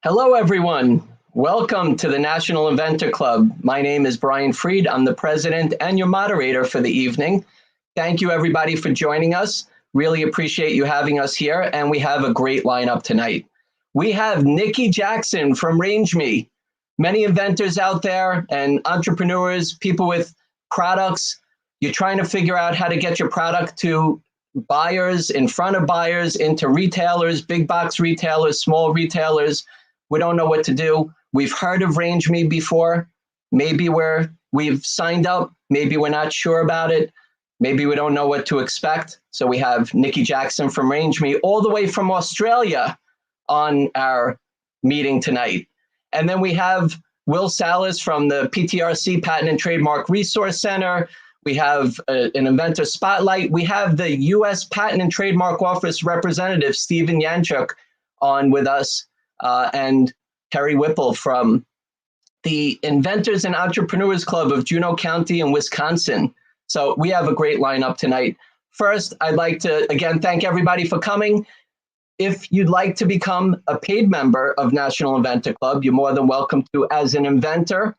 Hello, everyone. Welcome to the National Inventor Club. My name is Brian Freed. I'm the president and your moderator for the evening. Thank you, everybody, for joining us. Really appreciate you having us here, and we have a great lineup tonight. We have Nikki Jackson from RangeMe. Many inventors out there and entrepreneurs, people with products. You're trying to figure out how to get your product to buyers, in front of buyers, into retailers, big box retailers, small retailers. We don't know what to do. We've heard of RangeMe before. Maybe we've signed up. Maybe we're not sure about it. Maybe we don't know what to expect. So we have Nicky Jackson from RangeMe all the way from Australia on our meeting tonight. And then we have Will Salas from the Ptrc Patent and Trademark Resource Center. We have an Inventor Spotlight. We have the US Patent and Trademark Office representative, Stephen Yanchuk, on with us. And Terry Whipple from the Inventors and Entrepreneurs Club of Juneau County in Wisconsin. So we have a great lineup tonight. First, I'd like to, again, thank everybody for coming. If you'd like to become a paid member of National Inventor Club, you're more than welcome to as an inventor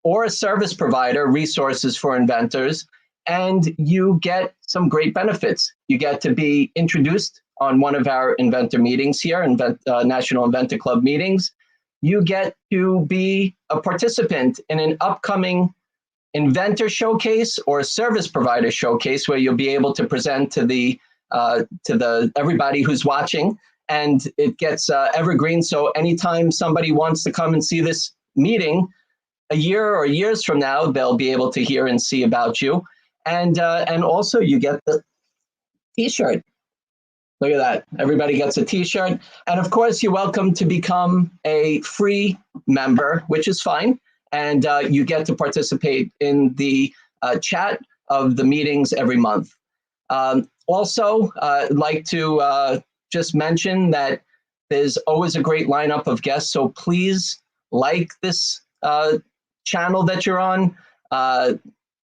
or a service provider, resources for inventors, and you get some great benefits. You get to be introduced on one of our inventor meetings here, National Inventor Club meetings. You get to be a participant in an upcoming inventor showcase or service provider showcase where you'll be able to present to everybody who's watching, and it gets evergreen. So anytime somebody wants to come and see this meeting, a year or years from now, they'll be able to hear and see about you. And also you get the t-shirt. Look at that. Everybody gets a t-shirt. And of course, you're welcome to become a free member, which is fine. And you get to participate in the chat of the meetings every month. Also, I'd like to just mention that there's always a great lineup of guests. So please like this channel that you're on.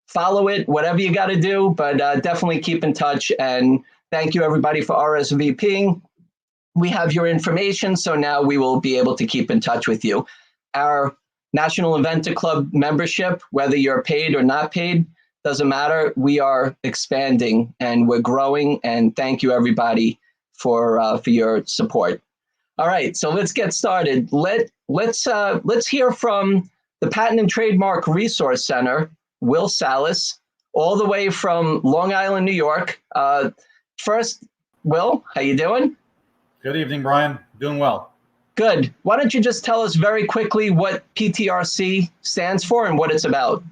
Follow it, whatever you got to do, but definitely keep in touch. And thank you, everybody, for RSVPing. We have your information, so now we will be able to keep in touch with you. Our National Inventor Club membership, whether you're paid or not paid, doesn't matter. We are expanding and we're growing, and thank you, everybody, for your support. All right, so let's get started. Let's hear from the Patent and Trademark Resource Center, Will Salas, all the way from Long Island, New York. First, Will, how you doing? Good evening, Brian. Doing well. Good. Why don't you just tell us very quickly what Ptrc stands for and what it's about?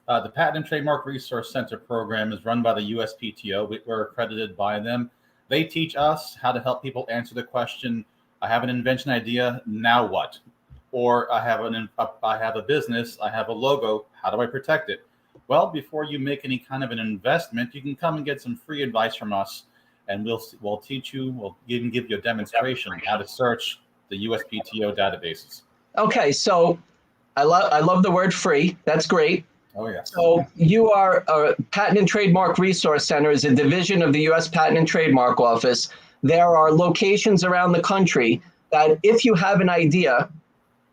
The Patent and Trademark Resource Center program is run by the USPTO. We're accredited by them. They teach us how to help people answer the question, I have an invention idea, now what? Or I have a business, I have a logo, how do I protect it? Well, before you make any kind of an investment, you can come and get some free advice from us, and we'll teach you, we'll even give you a demonstration how to search the USPTO databases. Okay, so I love the word free. That's great. Oh, yeah. So you are a Patent and Trademark Resource Center is a division of the U.S. Patent and Trademark Office. There are locations around the country that if you have an idea,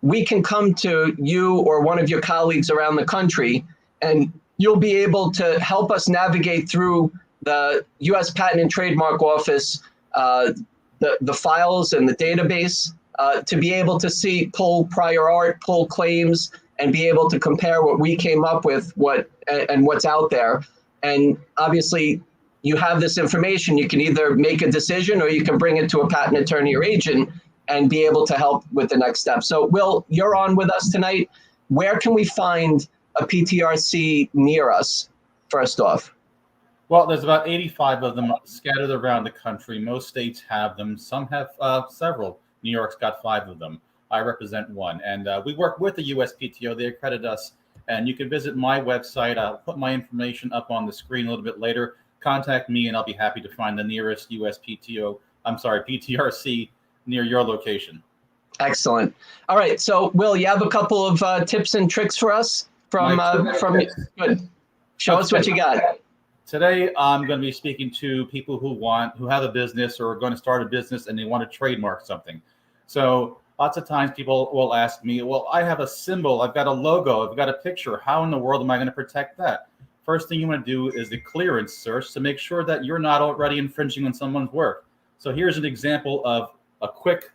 we can come to you or one of your colleagues around the country, and you'll be able to help us navigate through the U.S. Patent and Trademark Office, the files and the database to be able to pull prior art, pull claims, and be able to compare what we came up with and what's out there. And obviously, you have this information. You can either make a decision or you can bring it to a patent attorney or agent and be able to help with the next step. So, Will, you're on with us tonight. Where can we find a Ptrc near us, first off? Well, there's about 85 of them scattered around the country. Most states have them. Some have several. New York's got 5 of them. I represent one. And we work with the USPTO. They accredit us. And you can visit my website. I'll put my information up on the screen a little bit later. Contact me, and I'll be happy to find the nearest Ptrc near your location. Excellent. All right. So, Will, you have a couple of tips and tricks for us from good. Show us what you got. Today, I'm going to be speaking to people who have a business or are going to start a business and they want to trademark something. So Lots of times people will ask me, well, I have a symbol, I've got a logo, I've got a picture. How in the world am I going to protect that? First thing you want to do is the clearance search to make sure that you're not already infringing on someone's work. So here's an example of a quick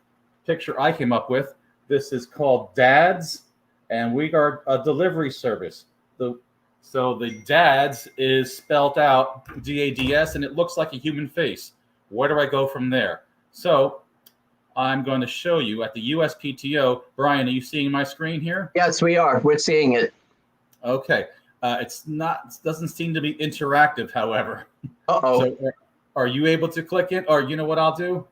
picture I came up with. This is called DADS, and we are a delivery service. So the DADS is spelled out DADS, and it looks like a human face. Where do I go from there? So I'm going to show you at the USPTO. Brian, are you seeing my screen here? Yes, we are. We're seeing it. Okay. It doesn't seem to be interactive, however. Uh-oh. So are you able to click it? Or you know what I'll do?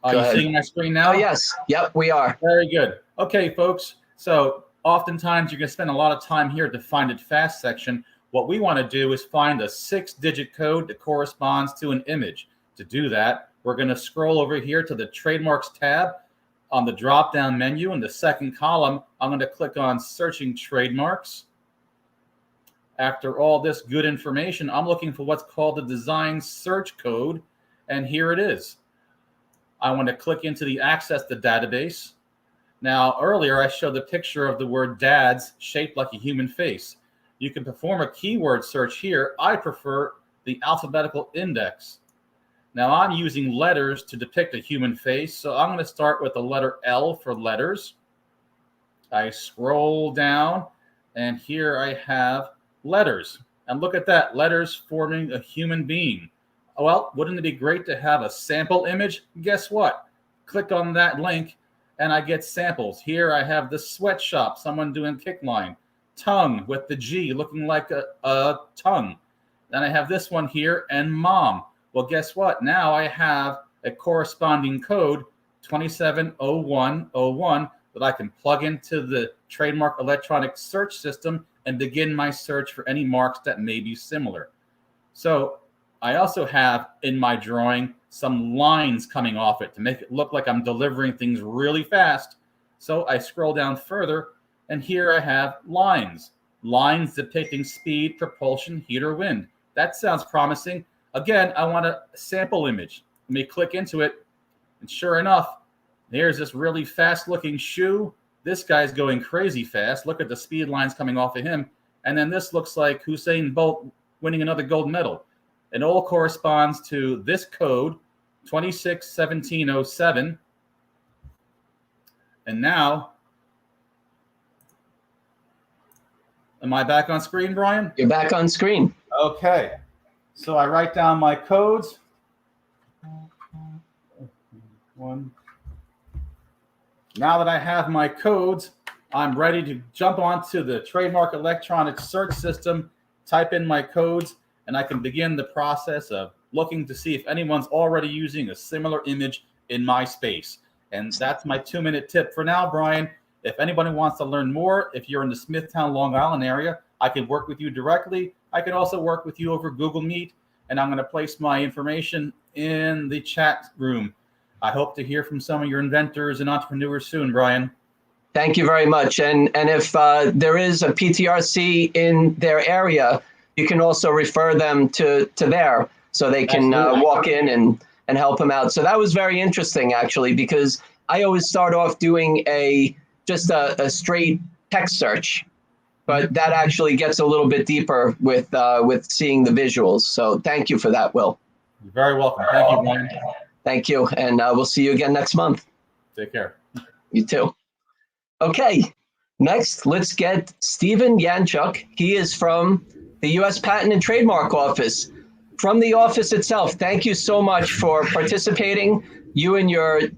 Are you seeing my screen now? Oh, yes. Yep, we are. Very good. Okay, folks. So oftentimes you're going to spend a lot of time here to find it fast section. What we want to do is find a 6-digit code that corresponds to an image. To do that, we're going to scroll over here to the Trademarks tab on the drop-down menu. In the second column, I'm going to click on Searching Trademarks. After all this good information, I'm looking for what's called the design search code, and here it is. I want to click into the Access the Database. Now, earlier I showed the picture of the word DADS shaped like a human face. You can perform a keyword search here. I prefer the alphabetical index. Now, I'm using letters to depict a human face, so I'm going to start with the letter L for letters. I scroll down, and here I have letters. And look at that, letters forming a human being. Well, wouldn't it be great to have a sample image? Guess what? Click on that link, and I get samples. Here I have the sweatshop, someone doing kick line. Tongue with the G looking like a tongue. Then I have this one here, and mom. Well, guess what? Now I have a corresponding code, 270101, that I can plug into the Trademark Electronic Search System and begin my search for any marks that may be similar. So I also have in my drawing some lines coming off it to make it look like I'm delivering things really fast. So I scroll down further, and here I have lines depicting speed, propulsion, heat, or wind. That sounds promising. Again, I want a sample image. Let me click into it, and sure enough, there's this really fast-looking shoe. This guy's going crazy fast. Look at the speed lines coming off of him. And then this looks like Usain Bolt winning another gold medal. It all corresponds to this code, 261707. And now, am I back on screen, Brian? You're back on screen. Okay. So I write down my codes. Now that I have my codes, I'm ready to jump onto the Trademark Electronic Search System, type in my codes, and I can begin the process of looking to see if anyone's already using a similar image in my space. And that's my 2-minute tip for now, Brian. If anybody wants to learn more, if you're in the Smithtown, Long Island area, I can work with you directly. I can also work with you over Google Meet, and I'm going to place my information in the chat room. I hope to hear from some of your inventors and entrepreneurs soon, Brian. Thank you very much. And if there is a Ptrc in their area, you can also refer them to there so they can walk in and help them out. So that was very interesting, actually, because I always start off doing just a straight text search, but that actually gets a little bit deeper with seeing the visuals. So thank you for that, Will. You're very welcome. Thank you, Brian. Thank you. And we'll see you again next month. Take care. You too. Okay. Next, let's get Stephen Yanchuk. He is from the U.S. Patent and Trademark Office. From the office itself, thank you so much for participating. You and your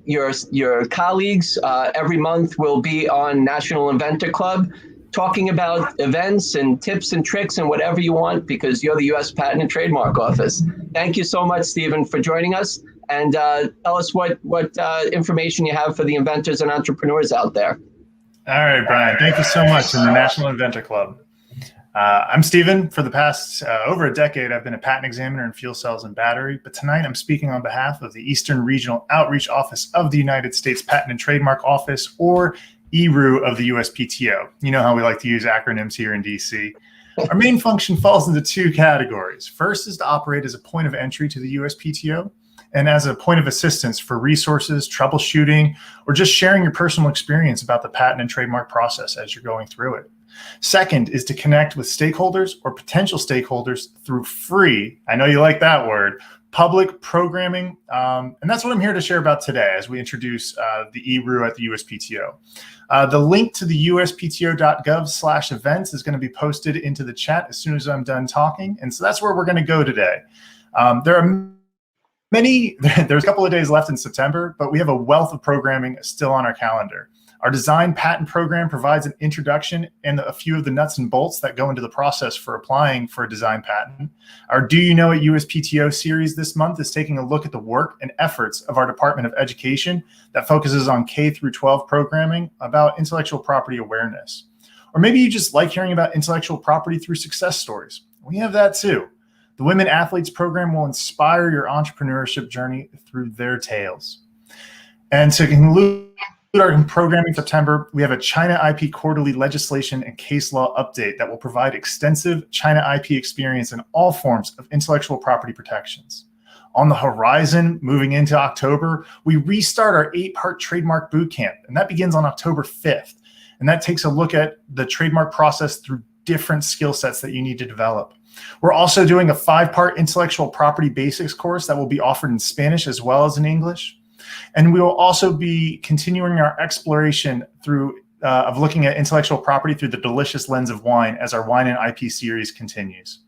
colleagues every month will be on National Inventor Club talking about events and tips and tricks and whatever you want, because you're the U.S. Patent and Trademark Office. Thank you so much, Stephen, for joining us. And tell us what information you have for the inventors and entrepreneurs out there. All right, Brian, thank you so much from the National Inventor Club. I'm Stephen. For the past over a decade, I've been a patent examiner in fuel cells and battery, but tonight I'm speaking on behalf of the Eastern Regional Outreach Office of the United States Patent and Trademark Office, or ERU of the USPTO. You know how we like to use acronyms here in DC. Our main function falls into two categories. First is to operate as a point of entry to the USPTO, and as a point of assistance for resources, troubleshooting, or just sharing your personal experience about the patent and trademark process as you're going through it. Second is to connect with stakeholders or potential stakeholders through free, I know you like that word, public programming. And that's what I'm here to share about today as we introduce the eRU at the USPTO. The link to the uspto.gov/events is going to be posted into the chat as soon as I'm done talking. And so that's where we're going to go today. There's a couple of days left in September, but we have a wealth of programming still on our calendar. Our design patent program provides an introduction and a few of the nuts and bolts that go into the process for applying for a design patent. Our Do You Know It USPTO series this month is taking a look at the work and efforts of our Department of Education that focuses on K-12 programming about intellectual property awareness. Or maybe you just like hearing about intellectual property through success stories. We have that too. The Women Athletes program will inspire your entrepreneurship journey through their tales. And to conclude our program in September, we have a China IP quarterly legislation and case law update that will provide extensive China IP experience in all forms of intellectual property protections. On the horizon, moving into October, we restart our 8-part Trademark Bootcamp, and that begins on October 5th. And that takes a look at the trademark process through different skill sets that you need to develop. We're also doing a 5-part intellectual property basics course that will be offered in Spanish as well as in English. And we will also be continuing our exploration of looking at intellectual property through the delicious lens of wine as our wine and IP series continues.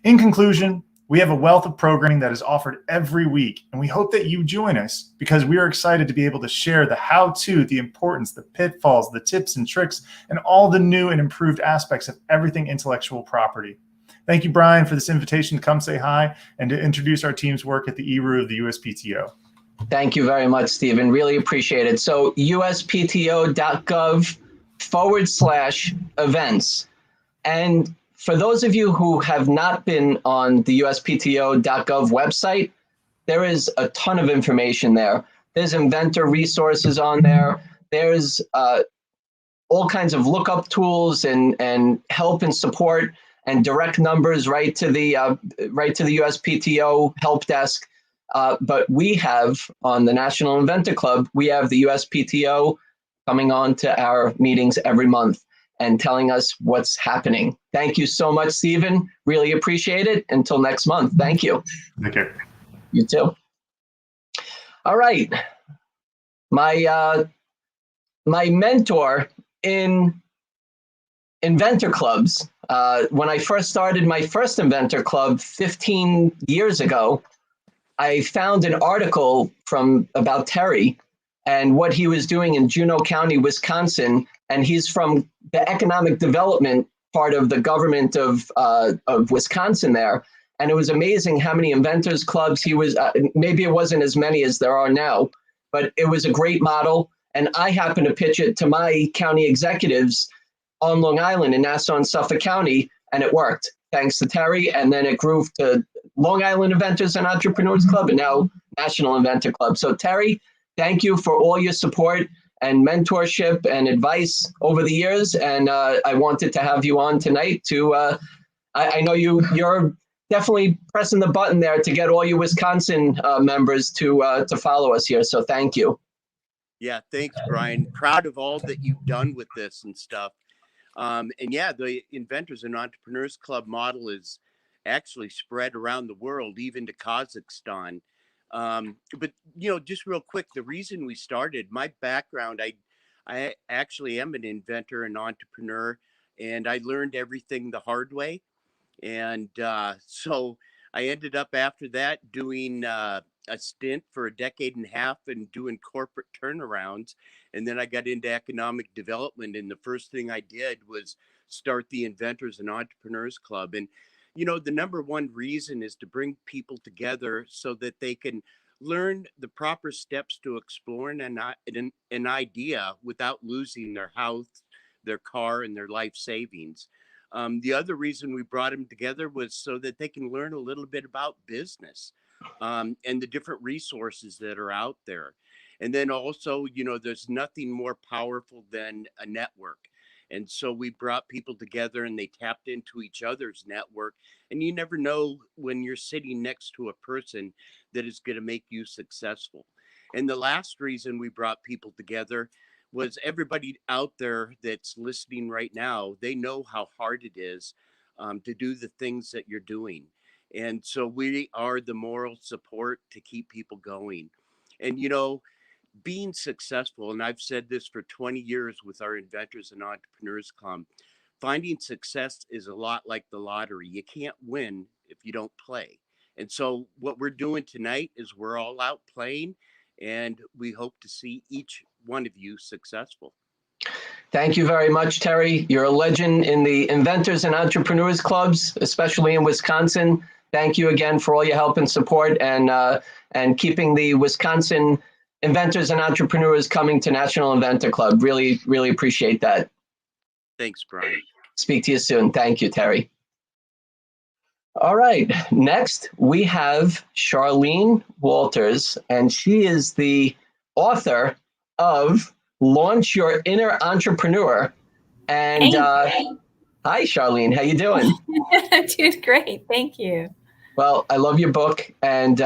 In conclusion, we have a wealth of programming that is offered every week, and we hope that you join us because we are excited to be able to share the how-to, the importance, the pitfalls, the tips and tricks, and all the new and improved aspects of everything intellectual property. Thank you, Brian, for this invitation to come say hi and to introduce our team's work at the eRU of the USPTO. Thank you very much, Stephen. Really appreciate it. So uspto.gov/events. And for those of you who have not been on the uspto.gov website, there is a ton of information there. There's inventor resources on there. There's all kinds of lookup tools and help and support and direct numbers right to the USPTO help desk. But we have on the National Inventor Club, we have the USPTO coming on to our meetings every month and telling us what's happening. Thank you so much, Stephen. Really appreciate it. Until next month. Thank you. Take care. You too. All right. My mentor in inventor clubs, when I first started my first inventor club 15 years ago, I found an article about Terry and what he was doing in Juneau County, Wisconsin, and he's from the economic development part of the government of Wisconsin there. And it was amazing how many inventors clubs he was. Maybe it wasn't as many as there are now, but it was a great model. And I happened to pitch it to my county executives on Long Island in Nassau and Suffolk County, and it worked thanks to Terry. And then it grew to Long Island Inventors and Entrepreneurs Club, and now National Inventor Club. So Terry, thank you for all your support and mentorship and advice over the years. And I wanted to have you on tonight to, I know you're definitely pressing the button there to get all your Wisconsin members to follow us here. So thank you. Yeah, thanks, Brian. Proud of all that you've done with this and stuff. And yeah, the Inventors and Entrepreneurs Club model is actually spread around the world, even to Kazakhstan. But, you know, just real quick, the reason we started, my background, I actually am an inventor and entrepreneur, and I learned everything the hard way. And so I ended up after that doing a stint for a decade and a half and doing corporate turnarounds. And then I got into economic development. And the first thing I did was start the Inventors and Entrepreneurs Club. And you know, the number one reason is to bring people together so that they can learn the proper steps to explore an idea without losing their house, their car, and their life savings. The other reason we brought them together was so that they can learn a little bit about business and the different resources that are out there. And then also, you know, there's nothing more powerful than a network. And so we brought people together and they tapped into each other's network. And you never know when you're sitting next to a person that is going to make you successful. And the last reason we brought people together was everybody out there that's listening right now, they know how hard it is to do the things that you're doing. And so we are the moral support to keep people going. And, you know, being successful, and I've said this for 20 years with our Inventors and Entrepreneurs Club, finding success is a lot like the lottery. You can't win if you don't play. And so what we're doing tonight is we're all out playing, and we hope to see each one of you successful. Thank you very much, Terry. You're a legend in the Inventors and Entrepreneurs Clubs, especially in Wisconsin. Thank you again for all your help and support and keeping the Wisconsin inventors and entrepreneurs coming to National Inventor Club. Really, really appreciate that. Thanks, Brian. Speak to you soon. Thank you, Terry. All right, next we have Charlene Walters, and she is the author of Launch Your Inner Entrepreneur. And hi, Charlene, how you doing? I'm doing great, thank you. Well, I love your book, and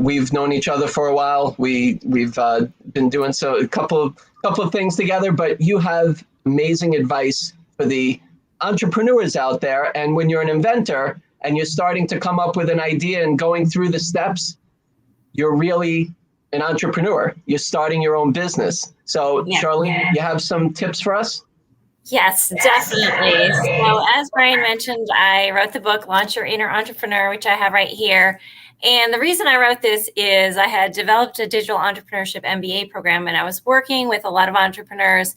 we've known each other for a while. We've been doing a couple of things together, but you have amazing advice for the entrepreneurs out there. And when you're an inventor and you're starting to come up with an idea and going through the steps, you're really an entrepreneur. You're starting your own business. So, yeah. Charlene, you have some tips for us? Yes, definitely. So as Brian mentioned, I wrote the book, Launch Your Inner Entrepreneur, which I have right here. And the reason I wrote this is I had developed a digital entrepreneurship MBA program, and I was working with a lot of entrepreneurs.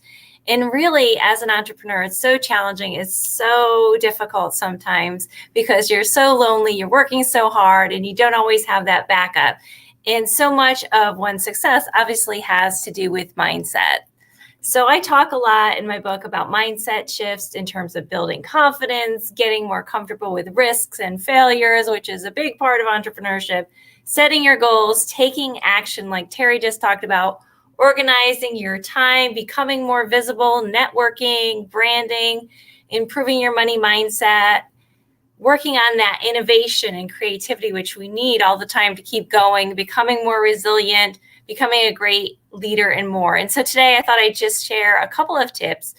And really, as an entrepreneur, it's so challenging. It's so difficult sometimes because you're so lonely, you're working so hard, and you don't always have that backup. And so much of one's success obviously has to do with mindset. So I talk a lot in my book about mindset shifts in terms of building confidence, getting more comfortable with risks and failures, which is a big part of entrepreneurship, setting your goals, taking action like Terry just talked about, organizing your time, becoming more visible, networking, branding, improving your money mindset, working on that innovation and creativity, which we need all the time to keep going, becoming more resilient, becoming a great leader, and more. And so today I thought I'd just share a couple of tips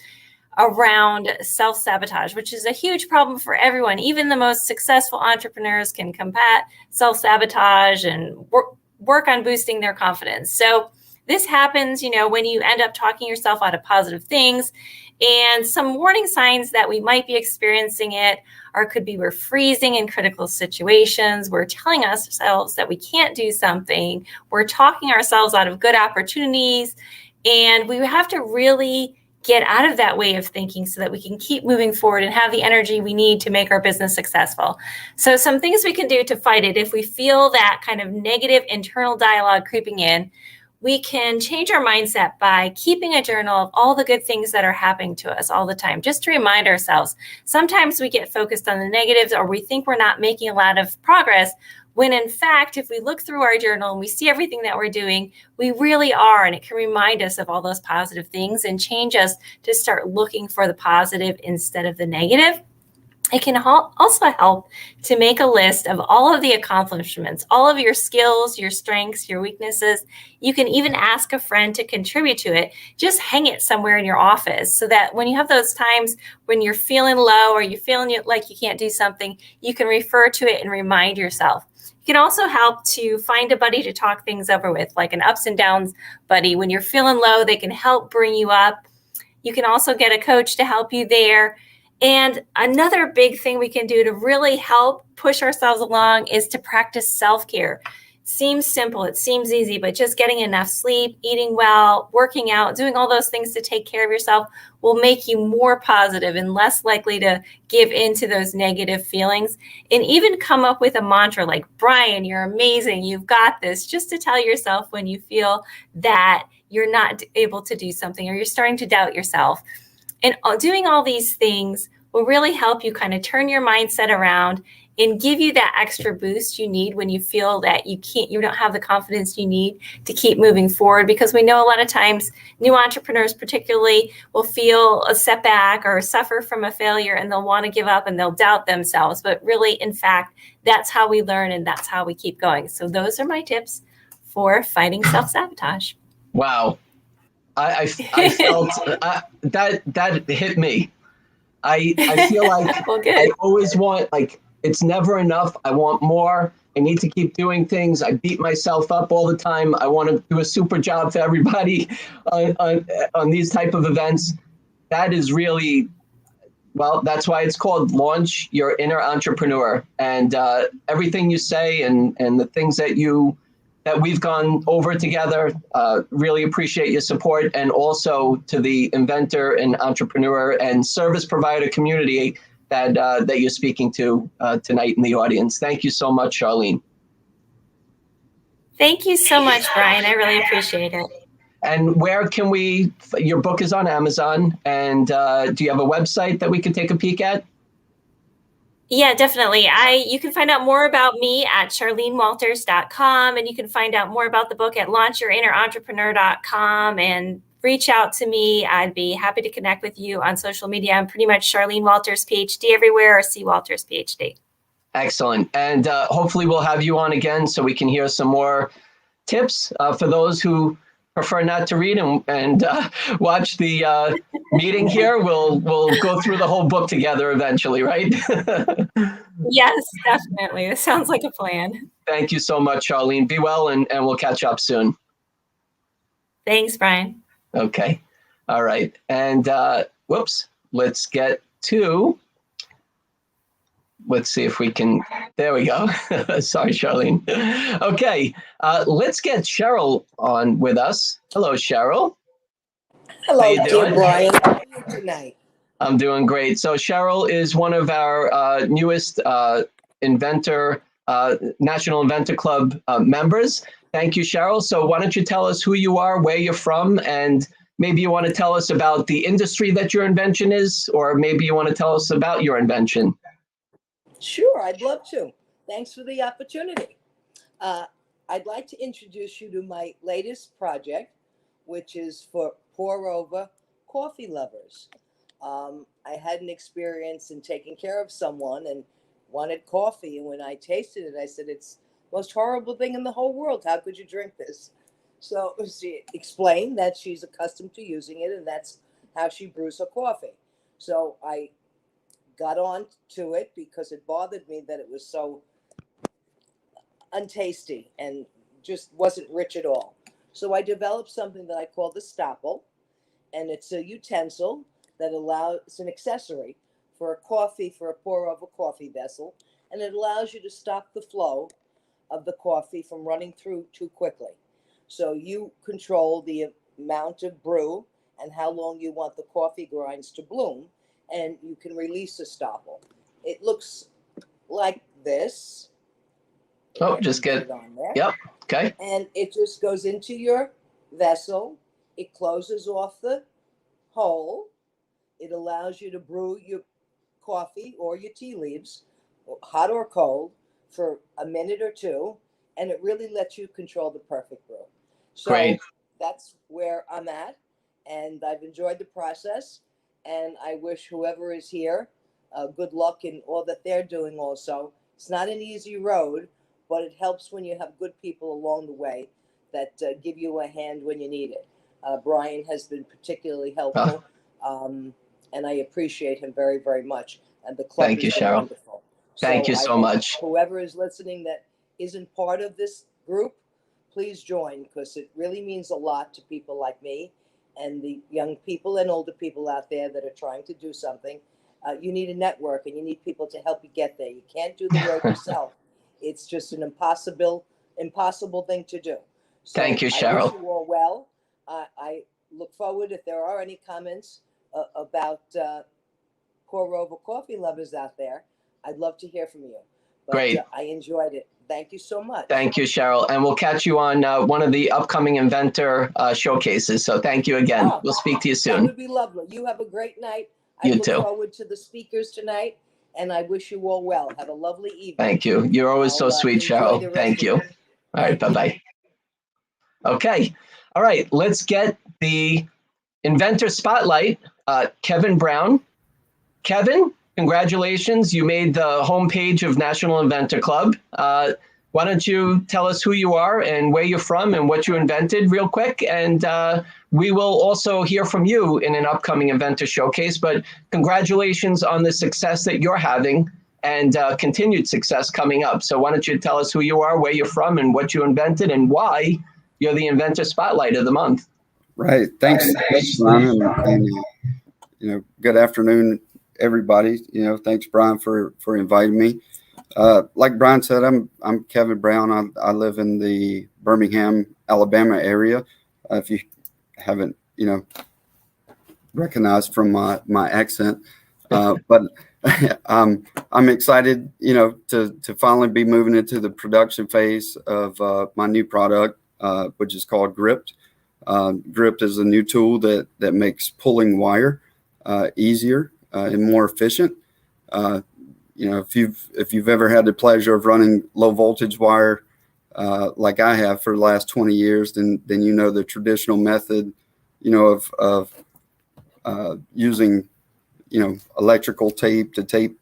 around self-sabotage, which is a huge problem for everyone. Even the most successful entrepreneurs can combat self-sabotage and work on boosting their confidence. So this happens, when you end up talking yourself out of positive things. And some warning signs that we might be experiencing it could be we're freezing in critical situations. We're telling ourselves that we can't do something. We're talking ourselves out of good opportunities. And we have to really get out of that way of thinking so that we can keep moving forward and have the energy we need to make our business successful. So some things we can do to fight it, if we feel that kind of negative internal dialogue creeping in, we can change our mindset by keeping a journal of all the good things that are happening to us all the time, just to remind ourselves. Sometimes we get focused on the negatives, or we think we're not making a lot of progress, when in fact, if we look through our journal and we see everything that we're doing, we really are, and it can remind us of all those positive things and change us to start looking for the positive instead of the negative. It can also help to make a list of all of the accomplishments, all of your skills, your strengths, your weaknesses. You can even ask a friend to contribute to it. Just hang it somewhere in your office so that when you have those times when you're feeling low or you're feeling like you can't do something, you can refer to it and remind yourself. It can also help to find a buddy to talk things over with, like an ups and downs buddy. When you're feeling low, they can help bring you up. You can also get a coach to help you there. And another big thing we can do to really help push ourselves along is to practice self-care. It seems simple, it seems easy, but just getting enough sleep, eating well, working out, doing all those things to take care of yourself will make you more positive and less likely to give into those negative feelings. And even come up with a mantra like, Brian, you're amazing, you've got this, just to tell yourself when you feel that you're not able to do something or you're starting to doubt yourself. And doing all these things will really help you kind of turn your mindset around and give you that extra boost you need when you feel that you don't have the confidence you need to keep moving forward. Because we know a lot of times new entrepreneurs particularly will feel a setback or suffer from a failure, and they'll want to give up and they'll doubt themselves. But really, in fact, that's how we learn and that's how we keep going. So those are my tips for fighting self-sabotage. Wow. I felt that hit me. I feel like well, good. I always want, like, it's never enough. I want more. I need to keep doing things. I beat myself up all the time. I want to do a super job for everybody on these type of events. That is really, well, that's why it's called Launch Your Inner Entrepreneur. And everything you say and the things that we've gone over together, really appreciate your support. And also to the inventor and entrepreneur and service provider community that you're speaking to tonight in the audience. Thank you so much, Charlene. Thank you so much, Brian. I really appreciate it. And where can your book is on Amazon, and do you have a website that we could take a peek at? Yeah, definitely. You can find out more about me at charlenewalters.com, and you can find out more about the book at launchyourinnerintrepreneur.com, and reach out to me. I'd be happy to connect with you on social media. I'm pretty much Charlene Walters, PhD everywhere, or C. Walters, PhD. Excellent. And hopefully we'll have you on again so we can hear some more tips for those who prefer not to read and watch the meeting here. We'll go through the whole book together eventually, right? Yes, definitely. It sounds like a plan. Thank you so much, Charlene. Be well, and we'll catch up soon. Thanks, Brian. Okay. All right. And let's get to, let's see if we can, there we go. Sorry, Charlene. Okay. Let's get Cheryl on with us. Hello, Cheryl. Hello, dear Brian. How are you tonight? I'm doing great. So Cheryl is one of our newest National Inventor Club members. Thank you, Cheryl. So why don't you tell us who you are, where you're from, and maybe you want to tell us about the industry that your invention is, or maybe you want to tell us about your invention. Sure, I'd love to. Thanks for the opportunity. I'd like to introduce you to my latest project, which is for pour-over coffee lovers. I had an experience in taking care of someone and wanted coffee, and when I tasted it, I said, it's the most horrible thing in the whole world. How could you drink this? So she explained that she's accustomed to using it, and that's how she brews her coffee. So I got on to it because it bothered me that it was so untasty and just wasn't rich at all. So I developed something that I call the Stopple, and it's a utensil that it's an accessory for a pour-over coffee vessel, and it allows you to stop the flow of the coffee from running through too quickly. So you control the amount of brew and how long you want the coffee grinds to bloom, and you can release the Stopple. It looks like this. Oh, just get it on there. Yep. Okay. And it just goes into your vessel. It closes off the hole. It allows you to brew your coffee or your tea leaves, hot or cold, for a minute or two, and it really lets you control the perfect brew. So Great. That's where I'm at, and I've enjoyed the process, and I wish whoever is here good luck in all that they're doing also. It's not an easy road, but it helps when you have good people along the way that give you a hand when you need it. Brian has been particularly helpful, and I appreciate him very, very much. And the club Thank you, has been Cheryl. wonderful. Thank you so much. Whoever is listening that isn't part of this group, please join, because it really means a lot to people like me and the young people and older people out there that are trying to do something. You need a network, and you need people to help you get there. You can't do the road yourself. It's just an impossible thing to do. So thank you, Cheryl. I wish you all well. I look forward, if there are any comments about pour-over coffee lovers out there, I'd love to hear from you. But, Great. I enjoyed it. Thank you so much. Thank you, Cheryl. And we'll catch you on one of the upcoming Inventor showcases. So thank you again. We'll speak to you soon. That would be lovely. You have a great night. I look forward to the speakers tonight, and I wish you all well. Have a lovely evening. Thank you. You're always so I'll, sweet, enjoy Cheryl. the rest Thank of you. it. All right, bye-bye. Okay. All right, let's get the Inventor Spotlight. Kevin Brown. Kevin, congratulations. You made the homepage of National Inventor Club. Why don't you tell us who you are and where you're from and what you invented real quick? And we will also hear from you in an upcoming Inventor Showcase. But congratulations on the success that you're having and continued success coming up. So why don't you tell us who you are, where you're from, and what you invented, and why you're the Inventor Spotlight of the month. Right. Thanks, Brian. And good afternoon, everybody. Thanks, Brian, for inviting me. Like Brian said, I'm Kevin Brown. I live in the Birmingham, Alabama area. If you haven't, recognized from my accent, but I'm excited, to finally be moving into the production phase of my new product, which is called Gripped. Gripped is a new tool that makes pulling wire easier and more efficient. If you've ever had the pleasure of running low voltage wire like I have for the last 20 years, then the traditional method, of using electrical tape to tape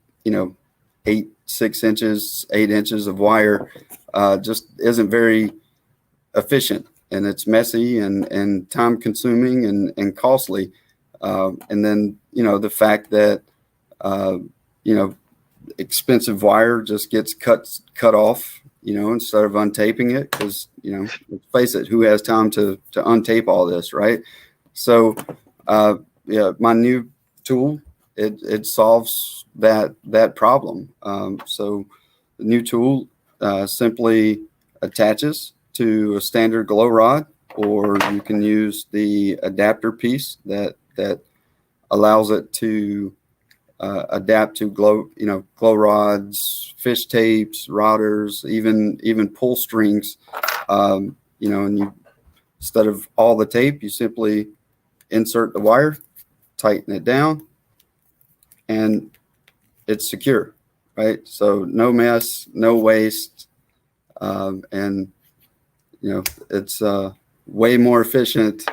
6 inches, 8 inches of wire just isn't very efficient, and it's messy and time consuming and costly. And then the fact that expensive wire just gets cut off, instead of untaping it, because let's face it, who has time to untape all this, right? So my new tool, it solves that problem. So the new tool simply attaches to a standard glow rod, or you can use the adapter piece that allows it to adapt to glow rods, fish tapes, routers, even pull strings. And you, instead of all the tape, you simply insert the wire, tighten it down, and it's secure, right? So no mess, no waste, and it's way more efficient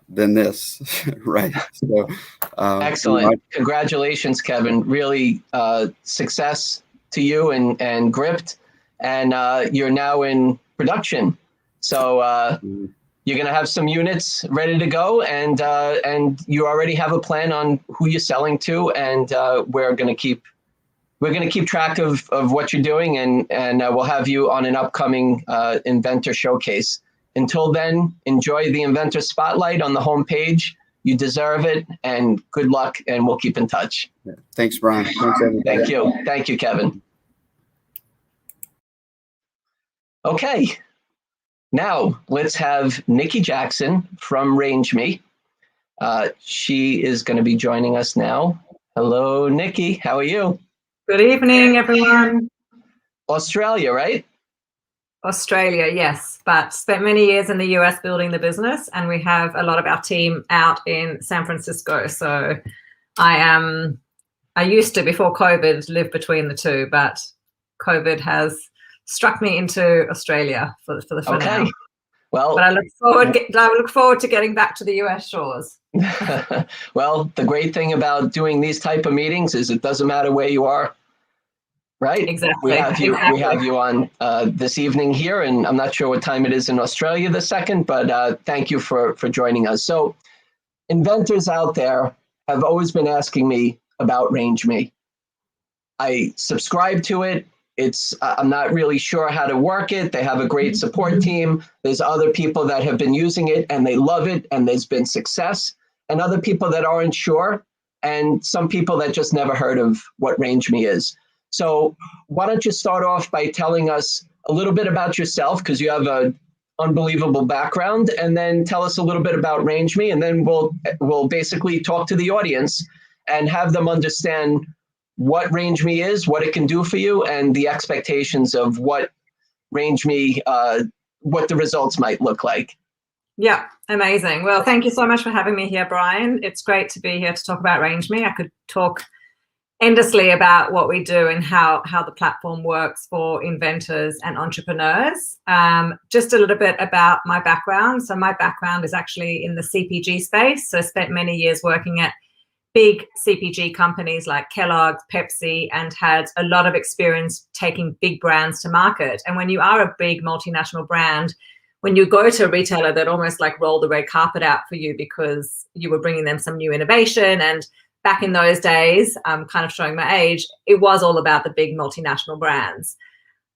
than this, right? So excellent. Congratulations, Kevin. Really success to you and Gripped, and you're now in production. So you're going to have some units ready to go, and you already have a plan on who you're selling to, and we're going to keep track of what you're doing, and we'll have you on an upcoming Inventor Showcase. Until then, enjoy the Inventor Spotlight on the homepage. You deserve it, and good luck, and we'll keep in touch. Thanks, Brian. Thanks, everybody. Thank you. Thank you, Kevin. Okay. Now, let's have Nikki Jackson from RangeMe. She is going to be joining us now. Hello, Nikki. How are you? Good evening, everyone. Australia, right? Australia, yes, but spent many years in the US building the business, and we have a lot of our team out in San Francisco. So I used to, before COVID, live between the two, but COVID has struck me into Australia for now. Well, but I look forward to getting back to the US shores. Well, the great thing about doing these type of meetings is it doesn't matter where you are, right? Exactly. We have you on this evening here, and I'm not sure what time it is in Australia this second, but thank you for joining us. So inventors out there have always been asking me about RangeMe. I subscribe to it. I'm not really sure how to work it. They have a great support team. There's other people that have been using it and they love it, and there's been success, and other people that aren't sure, and some people that just never heard of what RangeMe is. So why don't you start off by telling us a little bit about yourself, because you have an unbelievable background, and then tell us a little bit about RangeMe, and then we'll basically talk to the audience and have them understand what RangeMe is, what it can do for you, and the expectations of what RangeMe, what the results might look like. Yeah, amazing. Well, thank you so much for having me here, Brian. It's great to be here to talk about RangeMe. I could talk endlessly about what we do and how the platform works for inventors and entrepreneurs. Just a little bit about my background. So my background is actually in the CPG space. So I spent many years working at big CPG companies like Kellogg's, Pepsi, and had a lot of experience taking big brands to market. And when you are a big multinational brand, when you go to a retailer, they'd almost like roll the red carpet out for you because you were bringing them some new innovation. And back in those days, I'm kind of showing my age, it was all about the big multinational brands.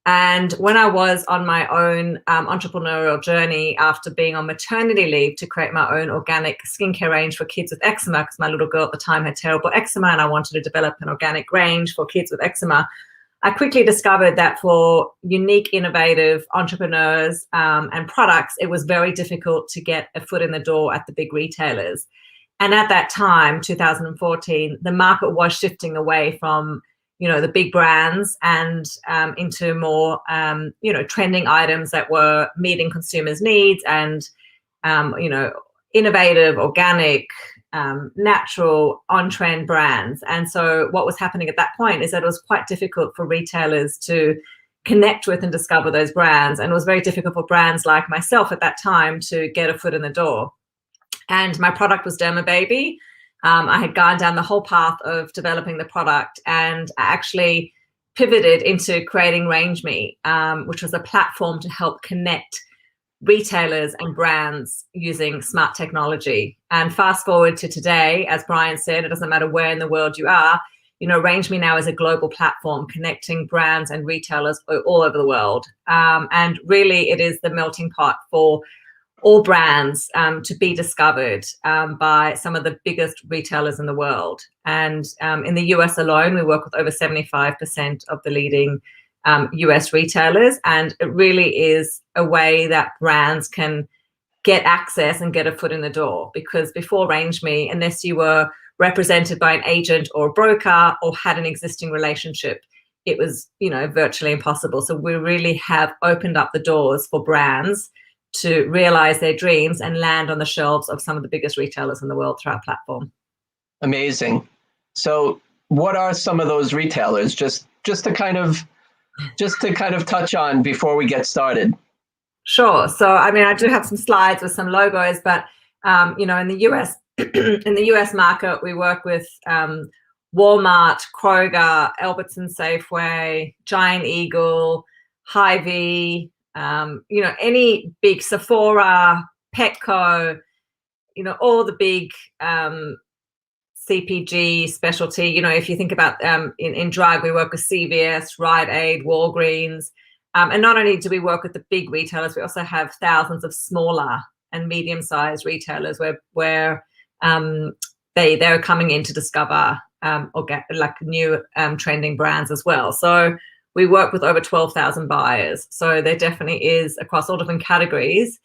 And when I was on my own entrepreneurial journey after being on maternity leave to create my own organic skincare range for kids with eczema, because my little girl at the time had terrible eczema and I wanted to develop an organic range for kids with eczema, I quickly discovered that for unique, innovative entrepreneurs and products, it was very difficult to get a foot in the door at the big retailers. And at that time, 2014, the market was shifting away from, the big brands and into more, trending items that were meeting consumers' needs and, innovative, organic, natural, on-trend brands. And so what was happening at that point is that it was quite difficult for retailers to connect with and discover those brands. And it was very difficult for brands like myself at that time to get a foot in the door. And my product was Derma Baby. I had gone down the whole path of developing the product, and I actually pivoted into creating RangeMe, which was a platform to help connect retailers and brands using smart technology. And fast forward to today, as Brian said, it doesn't matter where in the world you are, RangeMe now is a global platform connecting brands and retailers all over the world. And really it is the melting pot for all brands to be discovered by some of the biggest retailers in the world. And in the US alone, we work with over 75% of the leading US retailers. And it really is a way that brands can get access and get a foot in the door, because before RangeMe, unless you were represented by an agent or a broker or had an existing relationship, it was, virtually impossible. So we really have opened up the doors for brands to realize their dreams and land on the shelves of some of the biggest retailers in the world through our platform. Amazing. So what are some of those retailers, just to kind of touch on before we get started? Sure. So, I do have some slides with some logos, but, in the US, in the US market, we work with Walmart, Kroger, Albertson Safeway, Giant Eagle, Hy-Vee, any big Sephora, Petco, all the big CPG specialty. If you think about in drug, we work with CVS, Rite Aid, Walgreens. And not only do we work with the big retailers, we also have thousands of smaller and medium-sized retailers where they're coming in to discover or get like new trending brands as well. So we work with over 12,000 buyers. So there definitely is, across all different categories,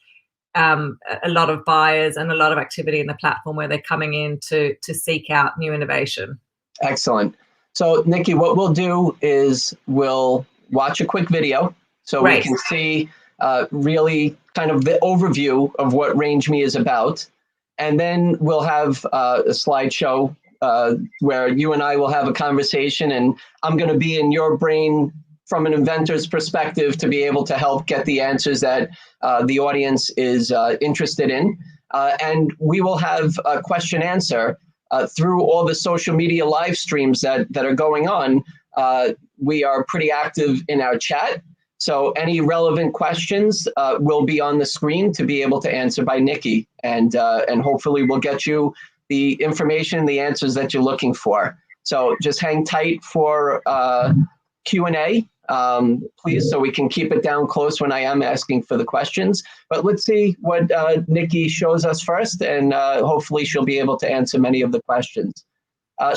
a lot of buyers and a lot of activity in the platform where they're coming in to seek out new innovation. Excellent. So Nikki, what we'll do is we'll watch a quick video so we can see really kind of the overview of what RangeMe is about. And then we'll have a slideshow where you and I will have a conversation, and I'm going to be in your brain from an inventor's perspective to be able to help get the answers that the audience is interested in. And we will have a question answer through all the social media live streams that are going on. We are pretty active in our chat. So any relevant questions will be on the screen to be able to answer by Nikki. And hopefully we'll get you the information, the answers that you're looking for. So just hang tight for Q&A, please, so we can keep it down close when I am asking for the questions. But let's see what Nikki shows us first, and hopefully she'll be able to answer many of the questions.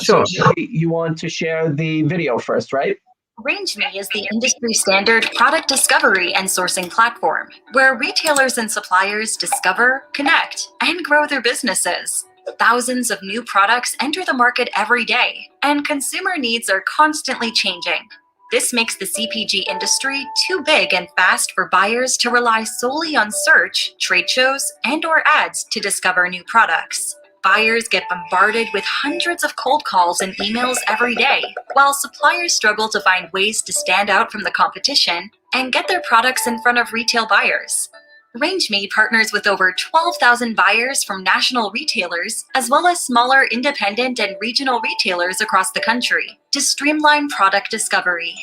Sure. So Nikki, you want to share the video first, right? RangeMe is the industry standard product discovery and sourcing platform where retailers and suppliers discover, connect, and grow their businesses. Thousands of new products enter the market every day, and consumer needs are constantly changing. This makes the CPG industry too big and fast for buyers to rely solely on search, trade shows, and/or ads to discover new products. buyers get bombarded with hundreds of cold calls and emails every day, while suppliers struggle to find ways to stand out from the competition and get their products in front of retail buyers. RangeMe partners with over 12,000 buyers from national retailers, as well as smaller independent and regional retailers across the country, to streamline product discovery.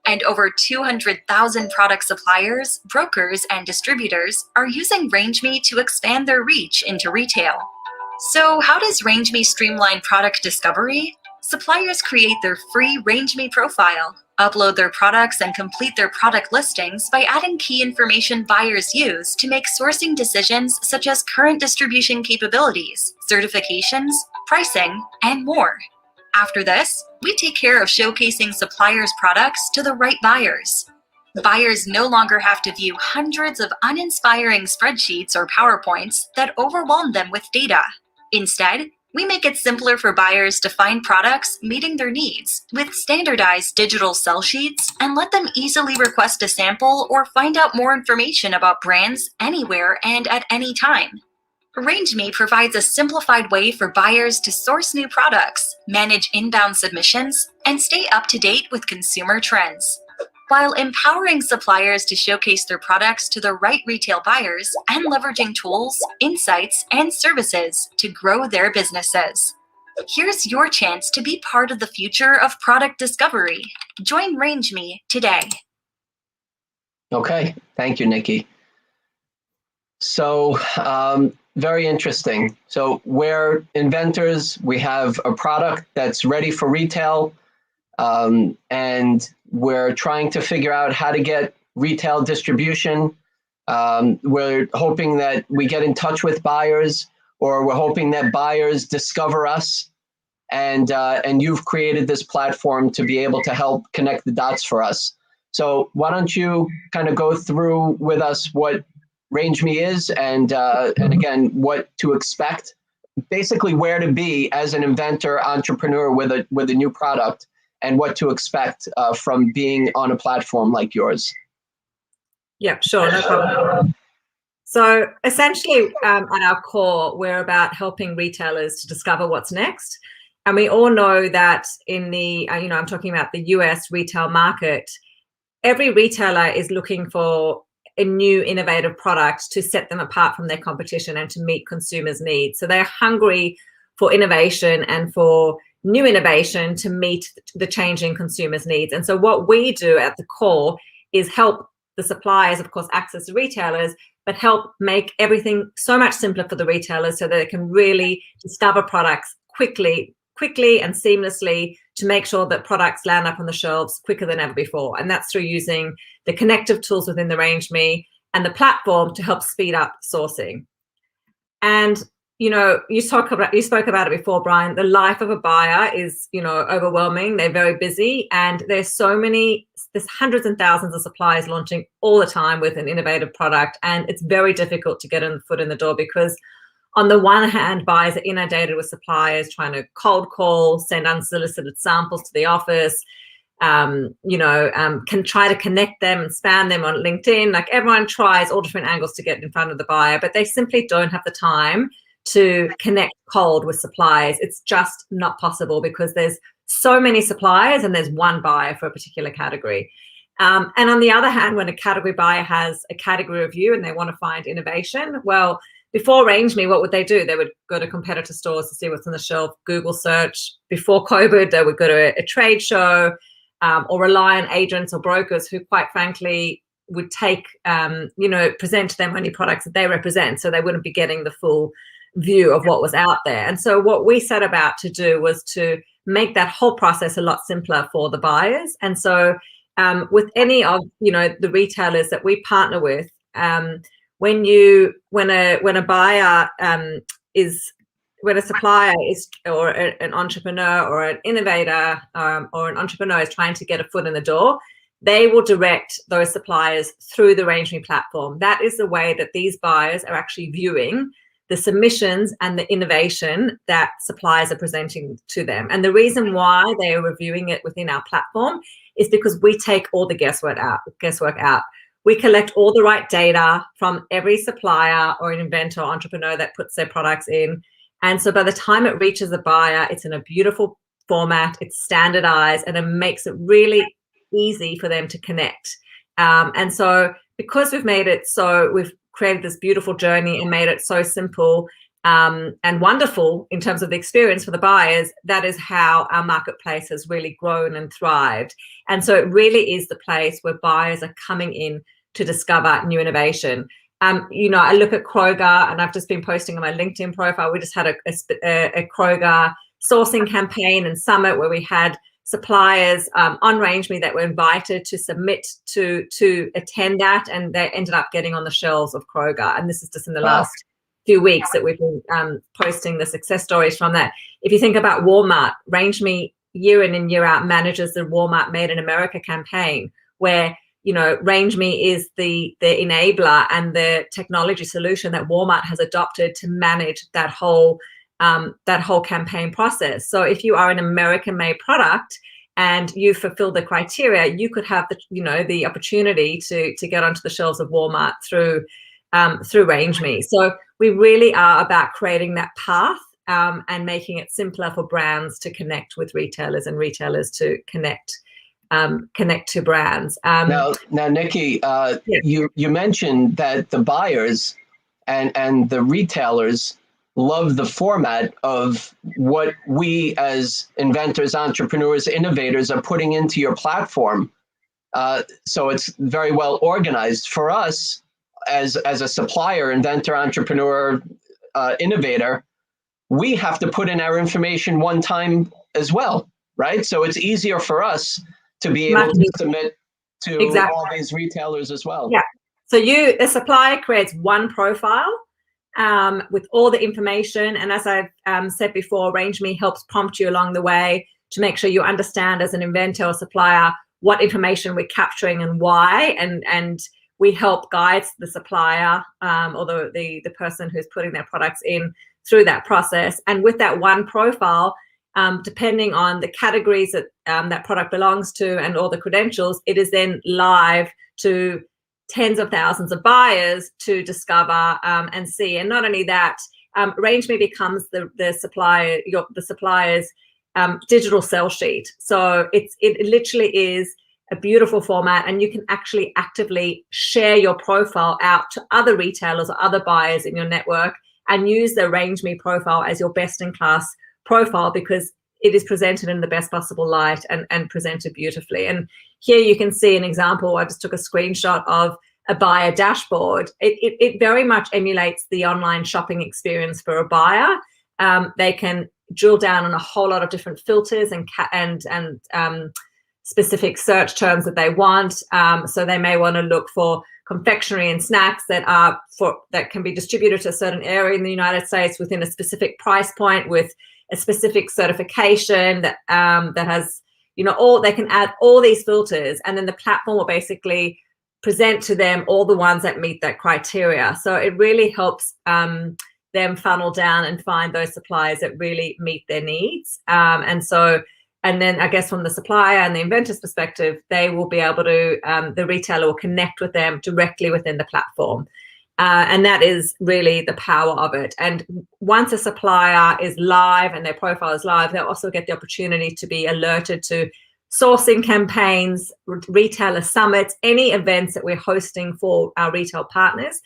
And over 200,000 product suppliers, brokers, and distributors are using RangeMe to expand their reach into retail. So how does RangeMe streamline product discovery? Suppliers create their free RangeMe profile, upload their products, and complete their product listings by adding key information buyers use to make sourcing decisions such as current distribution capabilities, certifications, pricing, and more. After this, we take care of showcasing suppliers' products to the right buyers. Buyers no longer have to view hundreds of uninspiring spreadsheets or PowerPoints that overwhelm them with data. Instead, we make it simpler for buyers to find products meeting their needs with standardized digital sell sheets and let them easily request a sample or find out more information about brands anywhere and at any time. RangeMe provides a simplified way for buyers to source new products, manage inbound submissions, and stay up to date with consumer trends, while empowering suppliers to showcase their products to the right retail buyers and leveraging tools, insights, and services to grow their businesses. Here's your chance to be part of the future of product discovery. Join RangeMe today. Okay, thank you, Nikki. So, very interesting. So we're inventors. We have a product that's ready for retail, and we're trying to figure out how to get retail distribution. We're hoping that we get in touch with buyers, or we're hoping that buyers discover us. And you've created this platform to be able to help connect the dots for us. So why don't you kind of go through with us what RangeMe is, and again, what to expect, basically where to be as an inventor entrepreneur with a new product, and what to expect from being on a platform like yours. Yeah, sure, no problem. So essentially, at our core, we're about helping retailers to discover what's next. And we all know that in the, I'm talking about the US retail market, every retailer is looking for a new innovative product to set them apart from their competition and to meet consumers' needs. So they're hungry for innovation and for new innovation to meet the changing consumers' needs. And so what we do at the core is help the suppliers, of course, access the retailers, but help make everything so much simpler for the retailers so that they can really discover products quickly and seamlessly to make sure that products land up on the shelves quicker than ever before. And that's through using the connective tools within the RangeMe and the platform to help speed up sourcing. And, you spoke about it before, Brian, the life of a buyer is, overwhelming. They're very busy, and there's hundreds and thousands of suppliers launching all the time with an innovative product. And it's very difficult to get a foot in the door because on the one hand, buyers are inundated with suppliers trying to cold call, send unsolicited samples to the office, can try to connect them and spam them on LinkedIn. Like, everyone tries all different angles to get in front of the buyer, but they simply don't have the time to connect cold with suppliers. It's just not possible because there's so many suppliers and there's one buyer for a particular category. And on the other hand, when a category buyer has a category review and they want to find innovation, well, before RangeMe, what would they do? They would go to competitor stores to see what's on the shelf, Google search. Before COVID, they would go to a trade show, or rely on agents or brokers who, quite frankly, would take, present to them only products that they represent. So they wouldn't be getting the full view of what was out there. And so what we set about to do was to make that whole process a lot simpler for the buyers. And so with any of, the retailers that we partner with, when a supplier is, or an entrepreneur or an innovator, or an entrepreneur is trying to get a foot in the door, they will direct those suppliers through the RangeMe platform. That is the way that these buyers are actually viewing the submissions and the innovation that suppliers are presenting to them. And the reason why they are reviewing it within our platform is because we take all the guesswork out. We collect all the right data from every supplier or an inventor or entrepreneur that puts their products in, And so by the time it reaches a buyer, it's in a beautiful format, it's standardized, and it makes it really easy for them to connect. And so because we've made it so, we've created this beautiful journey and made it so simple and wonderful in terms of the experience for the buyers, that is how our marketplace has really grown and thrived. And so it really is the place where buyers are coming in to discover new innovation. You know, I look at Kroger, and I've just been posting on my LinkedIn profile. We just had a Kroger sourcing campaign and summit where we had suppliers on RangeMe that were invited to submit to attend that, and they ended up getting on the shelves of Kroger. And this is just in the last few weeks that we've been posting the success stories from that. If you think about Walmart, RangeMe year in and year out manages the Walmart Made in America campaign, where, you know, RangeMe is the enabler and the technology solution that Walmart has adopted to manage that whole campaign process. So if you are an American-made product and you fulfill the criteria, you could have the opportunity to get onto the shelves of Walmart through RangeMe. So we really are about creating that path and making it simpler for brands to connect with retailers and retailers to connect to brands. Now, Nikki, you mentioned that the buyers and the retailers love the format of what we as inventors, entrepreneurs, innovators are putting into your platform. So it's very well organized. For us, as a supplier, inventor, entrepreneur, innovator, we have to put in our information one time as well, right? So it's easier for us to be able to submit to all these retailers as well. Yeah. So a supplier creates one profile with all the information. And as I've said before, RangeMe helps prompt you along the way to make sure you understand as an inventor or supplier what information we're capturing and why. And we help guide the supplier or the person who's putting their products in through that process. And with that one profile, depending on the categories that that product belongs to and all the credentials, it is then live to tens of thousands of buyers to discover and see. And not only that, RangeMe becomes the supplier's digital sell sheet. So it literally is a beautiful format, and you can actually actively share your profile out to other retailers or other buyers in your network and use the RangeMe profile as your best-in-class profile, because it is presented in the best possible light and presented beautifully. And here you can see an example. I just took a screenshot of a buyer dashboard. It very much emulates the online shopping experience for a buyer. They can drill down on a whole lot of different filters and specific search terms that they want. So they may want to look for confectionery and snacks that can be distributed to a certain area in the United States within a specific price point with a specific certification that has, they can add all these filters, and then the platform will basically present to them all the ones that meet that criteria. So it really helps them funnel down and find those suppliers that really meet their needs. And then I guess from the supplier and the inventor's perspective, they will be able to, the retailer will connect with them directly within the platform. And that is really the power of it. And once a supplier is live and their profile is live, they'll also get the opportunity to be alerted to sourcing campaigns, retailer summits, any events that we're hosting for our retail partners.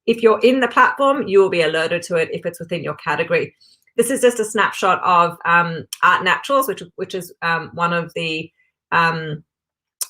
If you're in the platform, you will be alerted to it if it's within your category. This is just a snapshot of Art Naturals, which is one of the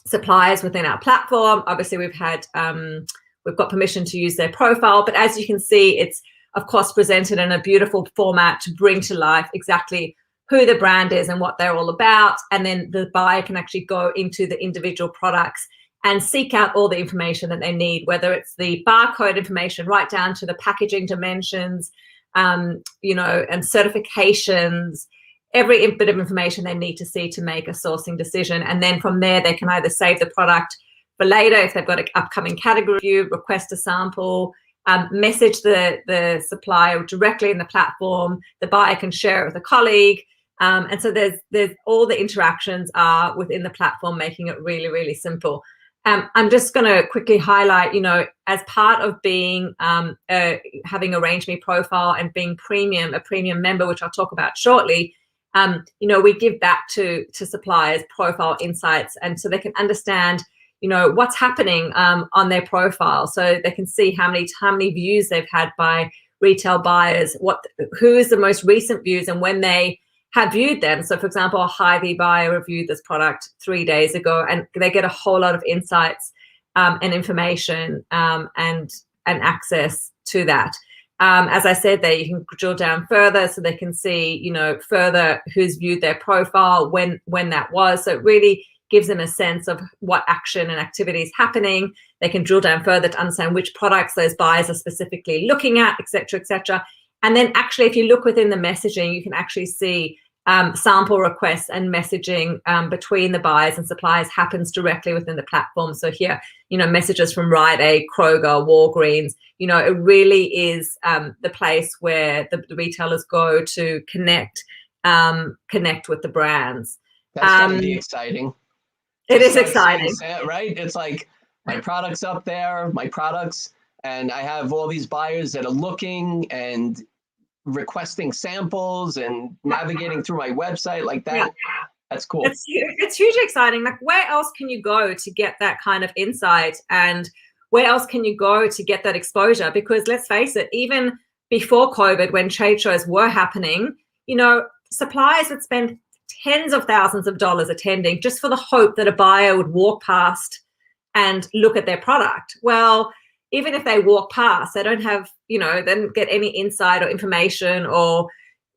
suppliers within our platform. Obviously, we've got permission to use their profile, but as you can see, it's of course presented in a beautiful format to bring to life exactly who the brand is and what they're all about. And then the buyer can actually go into the individual products and seek out all the information that they need, whether it's the barcode information right down to the packaging dimensions, and certifications, every bit of information they need to see to make a sourcing decision. And then from there, they can either save the product for later if they've got an upcoming category review, request a sample, message the supplier directly in the platform. The buyer can share it with a colleague. And so there's all the interactions are within the platform, making it really, really simple. I'm just going to quickly highlight, as part of being having a RangeMe profile and being a premium member, which I'll talk about shortly, we give back to suppliers profile insights, and so they can understand, what's happening on their profile, so they can see how many views they've had by retail buyers, who is the most recent views and when they have viewed them. So for example, a Hy-Vee buyer reviewed this product 3 days ago, and they get a whole lot of insights and information and access to that. As I said there, you can drill down further so they can see, further who's viewed their profile, when that was. So it really gives them a sense of what action and activity is happening. They can drill down further to understand which products those buyers are specifically looking at, et cetera, et cetera. And then actually, if you look within the messaging, you can actually see sample requests and messaging between the buyers and suppliers happens directly within the platform. So here, messages from Rite Aid, Kroger, Walgreens, it really is the place where the retailers go to connect with the brands. That's gotta be exciting. It is exciting, right? It's like my products up there, and I have all these buyers that are looking and requesting samples and navigating through my website like that. Yeah. That's cool. It's hugely exciting. Like, where else can you go to get that kind of insight, and where else can you go to get that exposure? Because let's face it, even before COVID, when trade shows were happening, suppliers would spend tens of thousands of dollars attending just for the hope that a buyer would walk past and look at their product. Well, even if they walk past, they don't have, they don't get any insight or information, or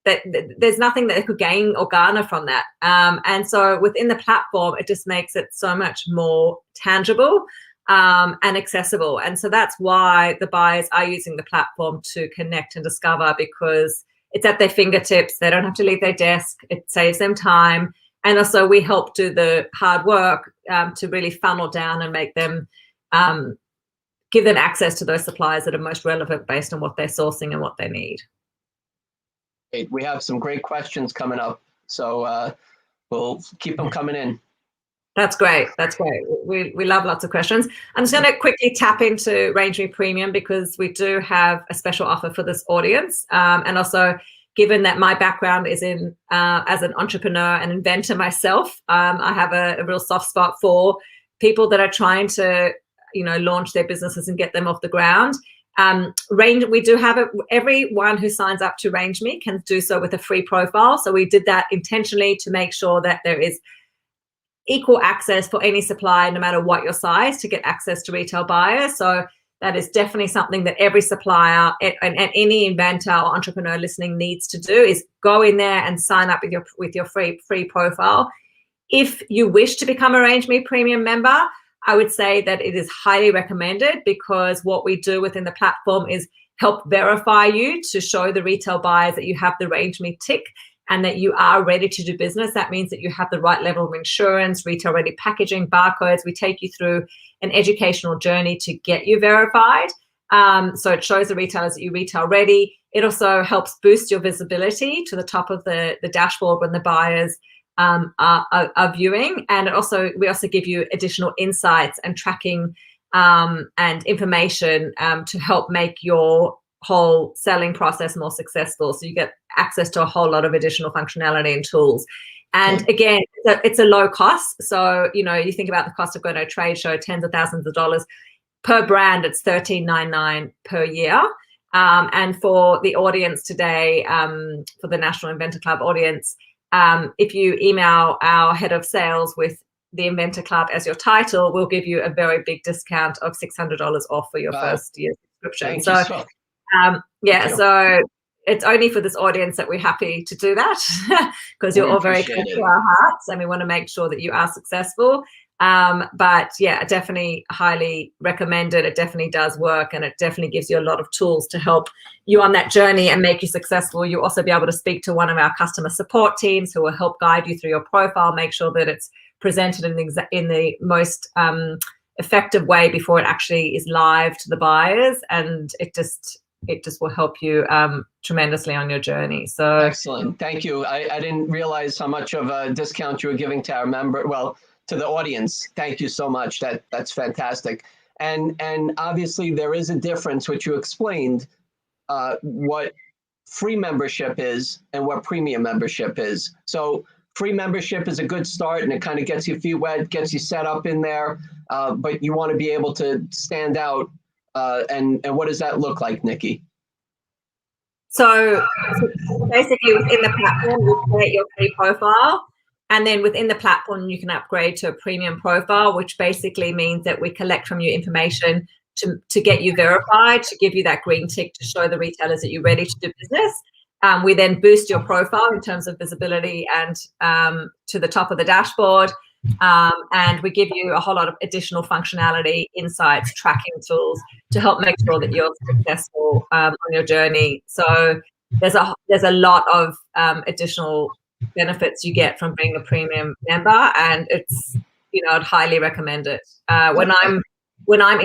that there's nothing that they could gain or garner from that. And so within the platform, it just makes it so much more tangible and accessible. And so that's why the buyers are using the platform to connect and discover, because it's at their fingertips. They don't have to leave their desk. It saves them time. And also we help do the hard work to really funnel down and make them, give them access to those suppliers that are most relevant based on what they're sourcing and what they need. Great. We have some great questions coming up, so we'll keep them coming in. That's great. That's great. We love lots of questions. I'm just going to quickly tap into RangeMe Premium because we do have a special offer for this audience. And also, given that my background is in as an entrepreneur and inventor myself, I have a real soft spot for people that are trying to launch their businesses and get them off the ground. We do have everyone who signs up to RangeMe can do so with a free profile. So we did that intentionally to make sure that there is equal access for any supplier, no matter what your size, to get access to retail buyers. So that is definitely something that every supplier and any inventor or entrepreneur listening needs to do, is go in there and sign up with your free profile. If you wish to become a RangeMe Premium member, I would say that it is highly recommended, because what we do within the platform is help verify you to show the retail buyers that you have the RangeMe tick and that you are ready to do business. That means that you have the right level of insurance, retail ready packaging, barcodes. We take you through an educational journey to get you verified. So it shows the retailers that you're retail ready. It also helps boost your visibility to the top of the dashboard when the buyers are viewing. And we also give you additional insights and tracking and information to help make your whole selling process more successful. So you get access to a whole lot of additional functionality and tools. And again, it's a low cost. So, you think about the cost of going to a trade show, tens of thousands of dollars per brand. It's $13.99 per year. And for the audience today, for the National Inventor Club audience, if you email our head of sales with the Inventor Club as your title, we'll give you a very big discount of $600 off for your first year subscription. So it's only for this audience that we're happy to do that, because you're all very close to our hearts and we want to make sure that you are successful. But yeah, definitely highly recommended. It definitely does work, and it definitely gives you a lot of tools to help you on that journey and make you successful. You'll also be able to speak to one of our customer support teams who will help guide you through your profile, make sure that it's presented in the most effective way before it actually is live to the buyers, and it just will help you tremendously on your journey. So excellent. Thank you. I didn't realize how much of a discount you were giving to our member. Well, to the audience. Thank you so much. That's fantastic. And obviously there is a difference, which you explained, what free membership is and what premium membership is. So free membership is a good start, and it kind of gets your feet wet, gets you set up in there, but you want to be able to stand out. And what does that look like, Nikki? So basically within the platform, you create your free profile, and then within the platform, you can upgrade to a premium profile, which basically means that we collect from you information to get you verified, to give you that green tick to show the retailers that you're ready to do business. We then boost your profile in terms of visibility and to the top of the dashboard. And we give you a whole lot of additional functionality, insights, tracking tools to help make sure that you're successful on your journey. So there's a lot of additional benefits you get from being a premium member, and it's, I'd highly recommend it. When I'm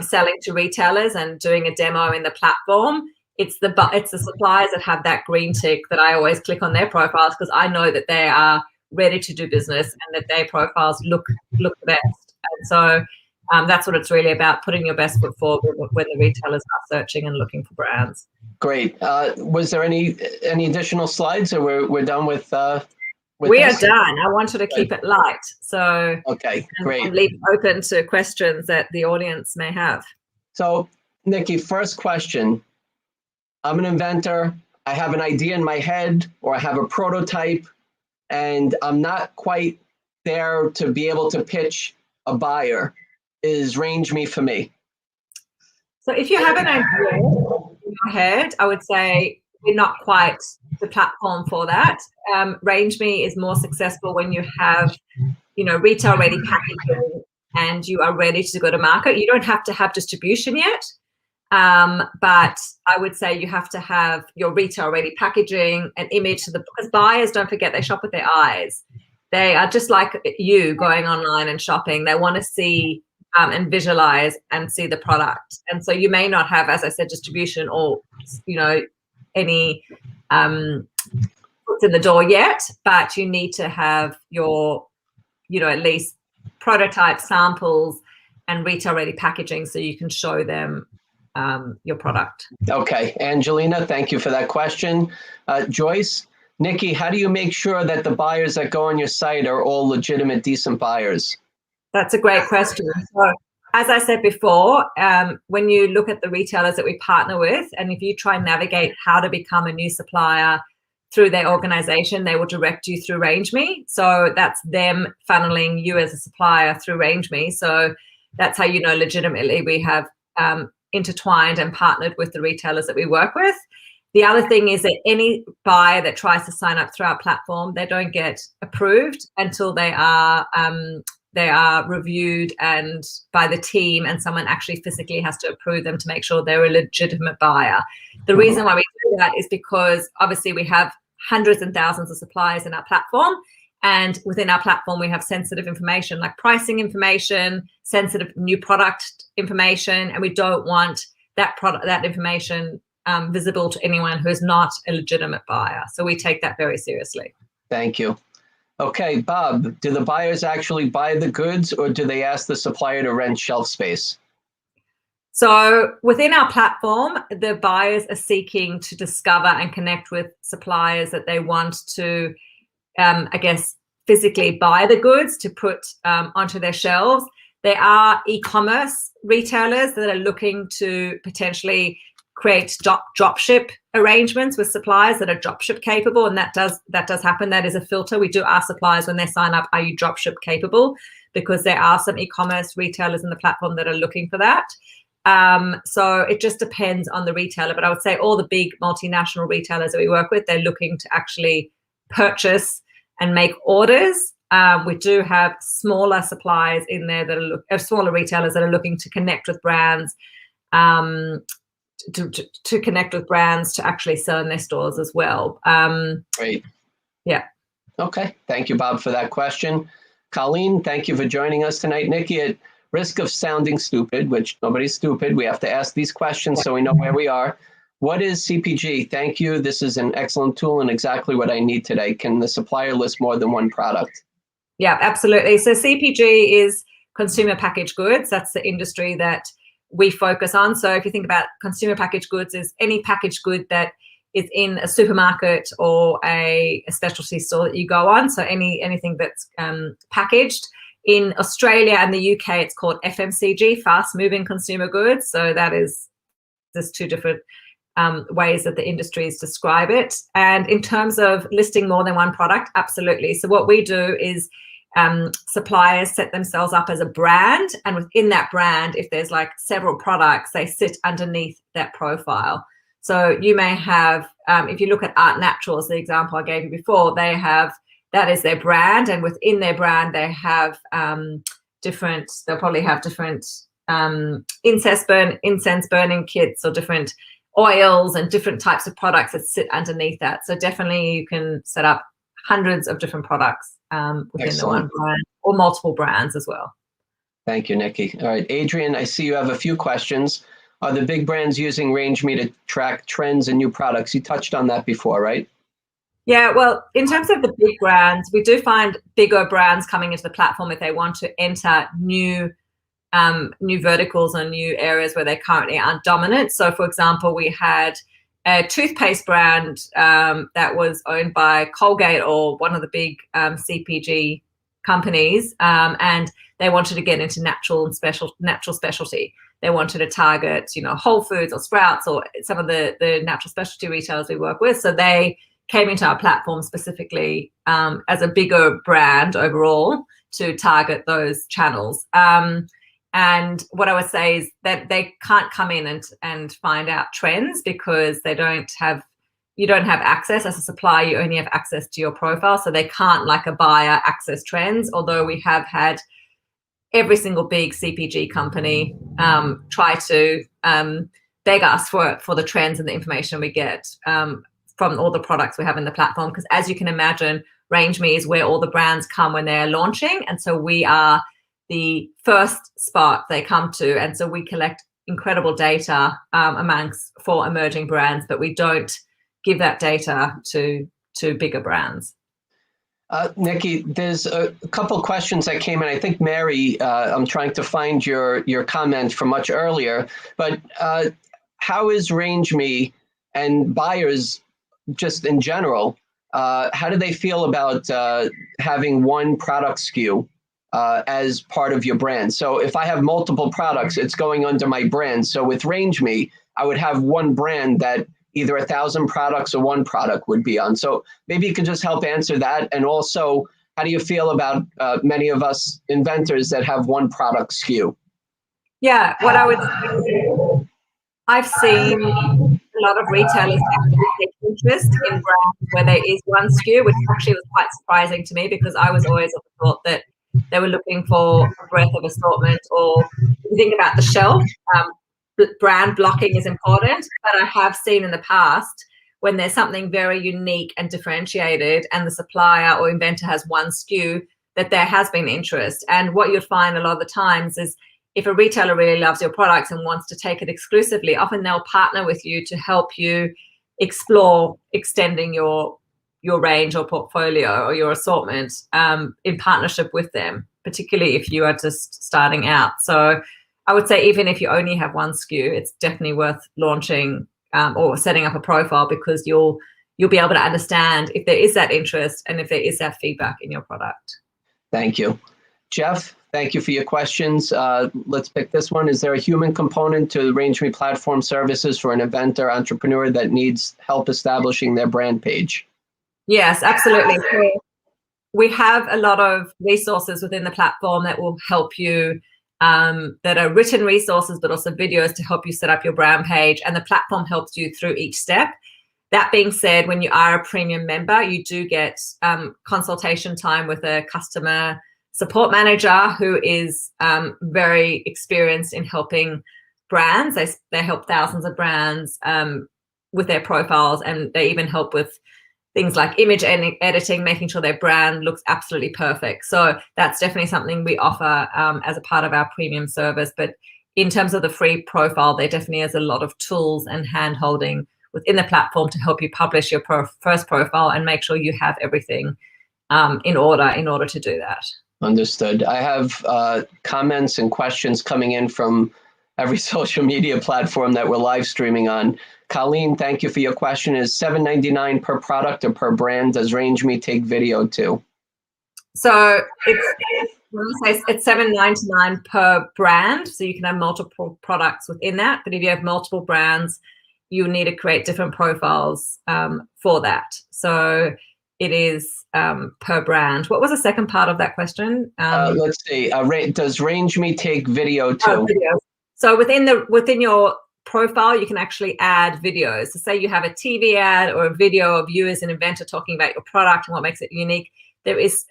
selling to retailers and doing a demo in the platform, it's the suppliers that have that green tick that I always click on their profiles, because I know that they are ready to do business and that their profiles look the best. And so that's what it's really about, putting your best foot forward when the retailers are searching and looking for brands. Great. Was there any additional slides, or we're done with we this? Are done. I wanted to keep it light. So okay, great. And leave it open to questions that the audience may have. So Nikki, first question. I'm an inventor. I have an idea in my head, or I have a prototype, and I'm not quite there to be able to pitch a buyer. Is RangeMe for me? So if you have an idea in your head, I would say we're not quite the platform for that. RangeMe is more successful when you have, retail ready packaging and you are ready to go to market. You don't have to have distribution yet, but I would say you have to have your retail ready packaging, an image because buyers, don't forget, they shop with their eyes. They are just like you going online and shopping. They want to see and visualize and see the product. And so you may not have, as I said, distribution or, any foot in the door yet, but you need to have your, at least prototype samples and retail ready packaging so you can show them your product. Okay. Angelina, thank you for that question. Joyce, Nikki, how do you make sure that the buyers that go on your site are all legitimate, decent buyers? That's a great question. So, as I said before, when you look at the retailers that we partner with, and if you try and navigate how to become a new supplier through their organization, they will direct you through RangeMe. So that's them funneling you as a supplier through RangeMe. So that's how legitimately we have intertwined and partnered with the retailers that we work with. The other thing is that any buyer that tries to sign up through our platform, they don't get approved until they are reviewed and by the team, and someone actually physically has to approve them to make sure they're a legitimate buyer. The reason why we do that is because obviously we have hundreds and thousands of suppliers in our platform, and within our platform we have sensitive information like pricing information, sensitive new product information, and we don't want that information visible to anyone who is not a legitimate buyer. So we take that very seriously. Thank you. Okay, Bob, do the buyers actually buy the goods, or do they ask the supplier to rent shelf space? So within our platform, the buyers are seeking to discover and connect with suppliers that they want to, physically buy the goods to put onto their shelves. There are e-commerce retailers that are looking to potentially create dropship arrangements with suppliers that are dropship capable, and that does happen. That is a filter. We do ask suppliers when they sign up, are you dropship capable? Because there are some e-commerce retailers in the platform that are looking for that. So it just depends on the retailer, but I would say all the big multinational retailers that we work with, they're looking to actually purchase and make orders. We do have smaller suppliers in there that are smaller retailers that are looking to connect with brands, to connect with brands to actually sell in their stores as well. Great. Yeah. Okay. Thank you, Bob, for that question. Colleen, thank you for joining us tonight. Nikki, at risk of sounding stupid, which nobody's stupid, we have to ask these questions so we know where we are. What is CPG? Thank you. This is an excellent tool and exactly what I need today. Can the supplier list more than one product? Yeah, absolutely. So CPG is consumer packaged goods. That's the industry that we focus on. So if you think about consumer packaged goods, is any packaged good that is in a supermarket or a specialty store that you go on. So anything that's packaged. In Australia and the UK, it's called FMCG, fast moving consumer goods. So there's two different ways that the industries describe it. And in terms of listing more than one product, absolutely. So what we do is suppliers set themselves up as a brand, and within that brand, if there's like several products, they sit underneath that profile. So you may have, if you look at Art Naturals, the example I gave you before, that is their brand, and within their brand, they have they'll probably have different incense burning kits or different oils and different types of products that sit underneath that. So definitely you can set up hundreds of different products within the one brand, or multiple brands as well. Thank you, Nikki. All right, Adrian, I see you have a few questions. Are the big brands using RangeMe to track trends and new products? You touched on that before, right? Yeah, well, in terms of the big brands, we do find bigger brands coming into the platform if they want to enter new verticals or new areas where they currently aren't dominant. So, for example, we had a toothpaste brand that was owned by Colgate, or one of the big CPG companies, and they wanted to get into natural specialty. They wanted to target, Whole Foods or Sprouts or some of the natural specialty retailers we work with. So they came into our platform specifically as a bigger brand overall to target those channels. And what I would say is that they can't come in and find out trends, because you don't have access as a supplier. You only have access to your profile. So they can't, like a buyer, access trends, although we have had every single big CPG company try to beg us for the trends and the information we get from all the products we have in the platform. Because as you can imagine, RangeMe is where all the brands come when they're launching. And so we are the first spot they come to. And so we collect incredible data for emerging brands, but we don't give that data to bigger brands. Nikki, there's a couple questions that came in. I think Mary, I'm trying to find your comment from much earlier, but how is RangeMe and buyers just in general, how do they feel about having one product SKU as part of your brand? So if I have multiple products, it's going under my brand. So with RangeMe, I would have one brand that either 1,000 products or one product would be on. So maybe you could just help answer that. And also, how do you feel about many of us inventors that have one product SKU? Yeah, what I would say, I've seen a lot of retailers actually take interest in brands where there is one SKU, which actually was quite surprising to me, because I was always of the thought that they were looking for a breadth of assortment. Or if you think about the shelf, brand blocking is important. But I have seen in the past, when there's something very unique and differentiated and the supplier or inventor has one SKU, that there has been interest. And what you'll find a lot of the times is, if a retailer really loves your products and wants to take it exclusively, often they'll partner with you to help you explore extending your range or portfolio or your assortment in partnership with them, particularly if you are just starting out. So I would say, even if you only have one SKU, it's definitely worth launching or setting up a profile, because you'll be able to understand if there is that interest and if there is that feedback in your product. Thank you. Jeff, thank you for your questions. Let's pick this one. Is there a human component to RangeMe platform services for an inventor entrepreneur that needs help establishing their brand page? Yes, absolutely. So we have a lot of resources within the platform that will help you, that are written resources, but also videos to help you set up your brand page. And the platform helps you through each step. That being said, when you are a premium member, you do get consultation time with a customer support manager who is very experienced in helping brands. They help thousands of brands with their profiles, and they even help with things like image editing, making sure their brand looks absolutely perfect. So that's definitely something we offer as a part of our premium service. But in terms of the free profile, there definitely is a lot of tools and hand-holding within the platform to help you publish your first profile and make sure you have everything in order to do that. Understood. I have comments and questions coming in from every social media platform that we're live streaming on. Colleen, thank you for your question. Is $7.99 per product or per brand? Does RangeMe take video too? So it's $7.99 per brand. So you can have multiple products within that. But if you have multiple brands, you need to create different profiles for that. So it is per brand. What was the second part of that question? Let's see. Does RangeMe take video too? Video. So within your profile, you can actually add videos. So say you have a TV ad or a video of you as an inventor talking about your product and what makes it unique. There is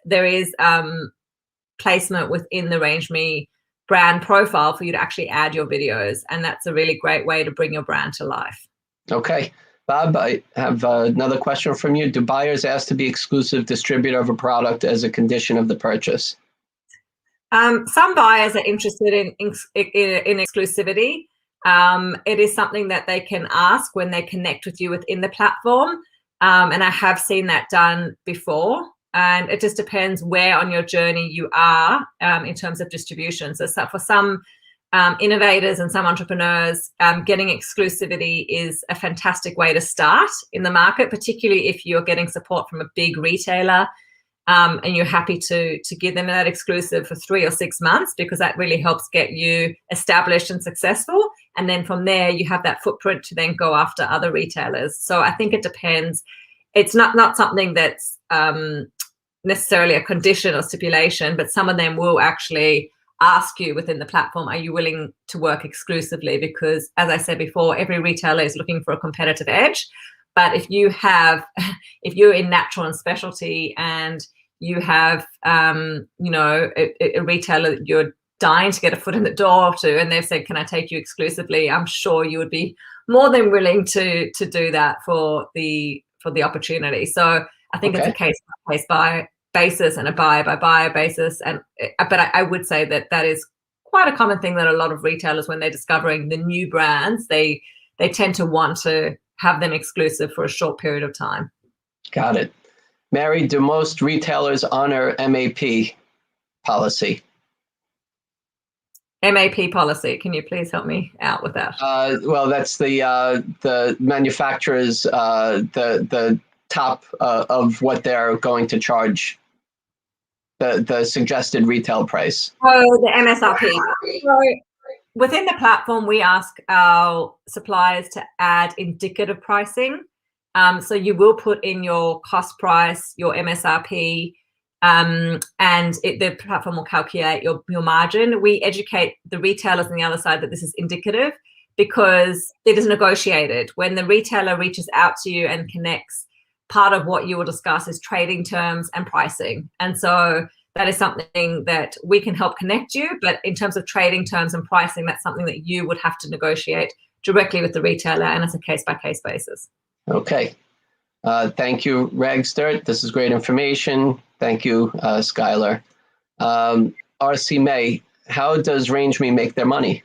placement within the RangeMe brand profile for you to actually add your videos, and that's a really great way to bring your brand to life. Okay. Bob, I have another question from you. Do buyers ask to be exclusive distributor of a product as a condition of the purchase? Some buyers are interested in exclusivity. It is something that they can ask when they connect with you within the platform. And I have seen that done before. And it just depends where on your journey you are in terms of distribution. So for some innovators and some entrepreneurs, getting exclusivity is a fantastic way to start in the market, particularly if you're getting support from a big retailer and you're happy to give them that exclusive for 3 or 6 months, because that really helps get you established and successful. And then from there, you have that footprint to then go after other retailers. So I think it depends. It's not something that's necessarily a condition or stipulation, but some of them will actually ask you within the platform, are you willing to work exclusively? Because as I said before, every retailer is looking for a competitive edge. But if you're in natural and specialty and you have, a retailer that you're dying to get a foot in the door to, and they've said, can I take you exclusively? I'm sure you would be more than willing to do that for the opportunity. So I think it's a case by case basis and a buyer by buyer basis. But I would say that is quite a common thing that a lot of retailers, when they're discovering the new brands, they tend to want to have them exclusive for a short period of time. Got it. Mary, do most retailers honor MAP policy? MAP policy. Can you please help me out with that? Well, that's the manufacturers, the top of what they're going to charge, the suggested retail price. Oh, the MSRP. So within the platform, we ask our suppliers to add indicative pricing. So you will put in your cost price, your MSRP, and the platform will calculate your margin. We educate the retailers on the other side that this is indicative because it is negotiated. When the retailer reaches out to you and connects, part of what you will discuss is trading terms and pricing. And so that is something that we can help connect you. But in terms of trading terms and pricing, that's something that you would have to negotiate directly with the retailer, and it's a case-by-case basis. Okay. Thank you, Regster. This is great information. Thank you, Skylar. RC May, how does RangeMe make their money?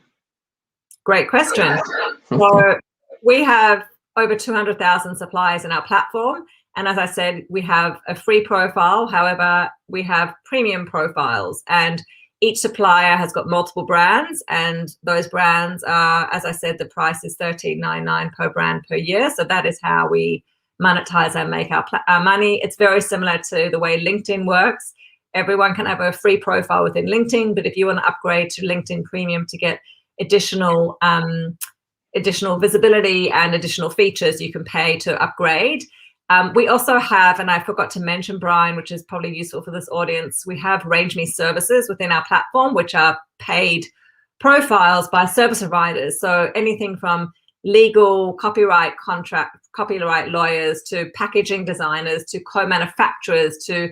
Great question. So we have over 200,000 suppliers in our platform. And as I said, we have a free profile. However, we have premium profiles, and each supplier has got multiple brands, and those brands are, as I said, the price is $13.99 per brand per year. So that is how we monetize and make our money. It's very similar to the way LinkedIn works. Everyone can have a free profile within LinkedIn, but if you want to upgrade to LinkedIn Premium to get additional visibility and additional features, you can pay to upgrade. We also have, and I forgot to mention, Brian, which is probably useful for this audience, we have RangeMe services within our platform, which are paid profiles by service providers. So anything from legal, copyright lawyers, to packaging designers, to co-manufacturers, to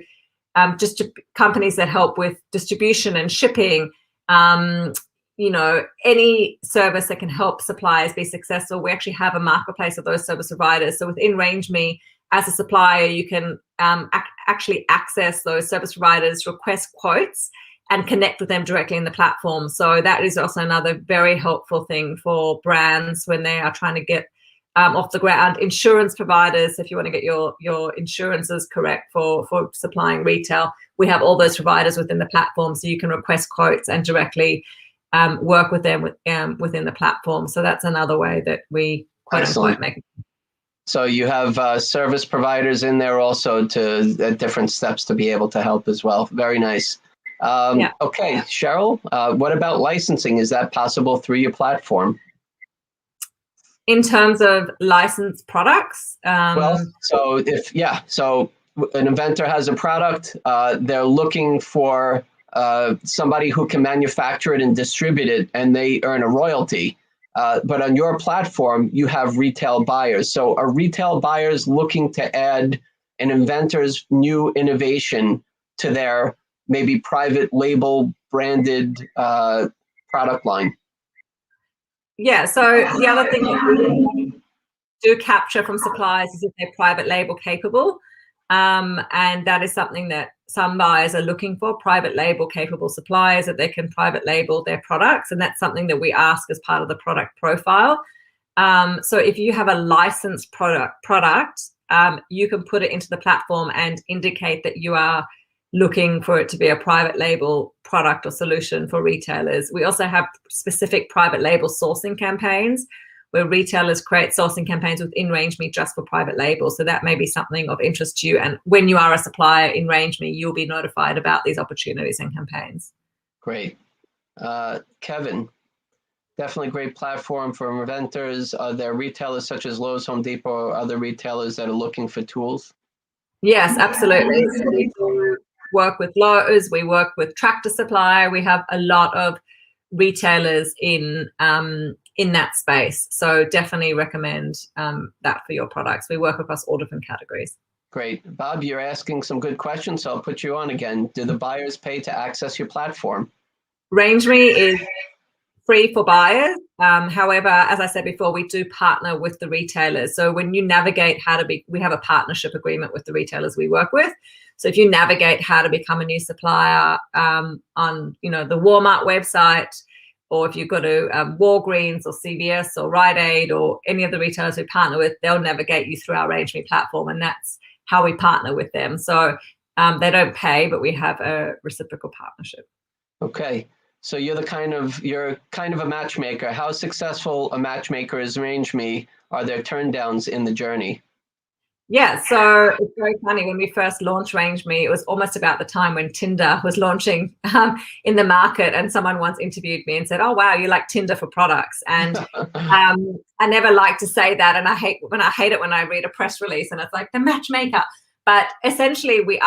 just to companies that help with distribution and shipping, any service that can help suppliers be successful. We actually have a marketplace of those service providers. So within RangeMe, as a supplier, you can actually access those service providers, request quotes, and connect with them directly in the platform. So that is also another very helpful thing for brands when they are trying to get off the ground. Insurance providers, if you want to get your insurances correct for supplying retail, we have all those providers within the platform, so you can request quotes and directly work with them within the platform. So that's another way that we quote unquote make. So you have service providers in there also at different steps to be able to help as well. Very nice. Okay, Cheryl, what about licensing? Is that possible through your platform? In terms of licensed products? So an inventor has a product, they're looking for somebody who can manufacture it and distribute it, and they earn a royalty. But on your platform, you have retail buyers. So are retail buyers looking to add an inventor's new innovation to their maybe private label branded product line? Yeah, so the other thing that we do capture from suppliers is if they're private label capable. And that is something that some buyers are looking for, private label capable suppliers that they can private label their products. And that's something that we ask as part of the product profile. So if you have a licensed product, you can put it into the platform and indicate that you are looking for it to be a private label product or solution for retailers. We also have specific private label sourcing campaigns where retailers create sourcing campaigns within RangeMe just for private labels. So that may be something of interest to you. And when you are a supplier in RangeMe, you'll be notified about these opportunities and campaigns. Great. Kevin, definitely great platform for inventors. Are there retailers such as Lowe's, Home Depot, or other retailers that are looking for tools? Yes, absolutely. So we do work with Lowe's, we work with Tractor Supply. We have a lot of retailers in that space. So definitely recommend that for your products. We work across all different categories. Great. Bob, you're asking some good questions, so I'll put you on again. Do the buyers pay to access your platform? RangeMe is free for buyers. However, as I said before, we do partner with the retailers. So when you navigate we have a partnership agreement with the retailers we work with. So if you navigate how to become a new supplier on, the Walmart website, or if you go to Walgreens or CVS or Rite Aid or any of the retailers we partner with, they'll navigate you through our RangeMe platform, and that's how we partner with them. So they don't pay, but we have a reciprocal partnership. Okay. So you're kind of a matchmaker. How successful a matchmaker is RangeMe? Are there turndowns in the journey? Yeah, so it's very funny. When we first launched RangeMe, it was almost about the time when Tinder was launching in the market, and someone once interviewed me and said, "Oh wow, you like Tinder for products." And I never like to say that, and I hate it when I read a press release and it's like the matchmaker. But essentially, we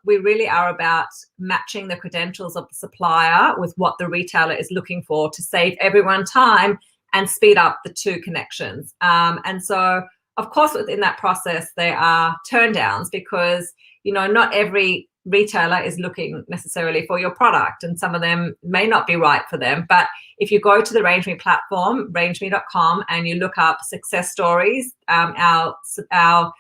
really are about matching the credentials of the supplier with what the retailer is looking for to save everyone time and speed up the two connections. And so, of course, within that process, there are turndowns because, not every retailer is looking necessarily for your product, and some of them may not be right for them. But if you go to the RangeMe platform, rangeme.com, and you look up success stories, our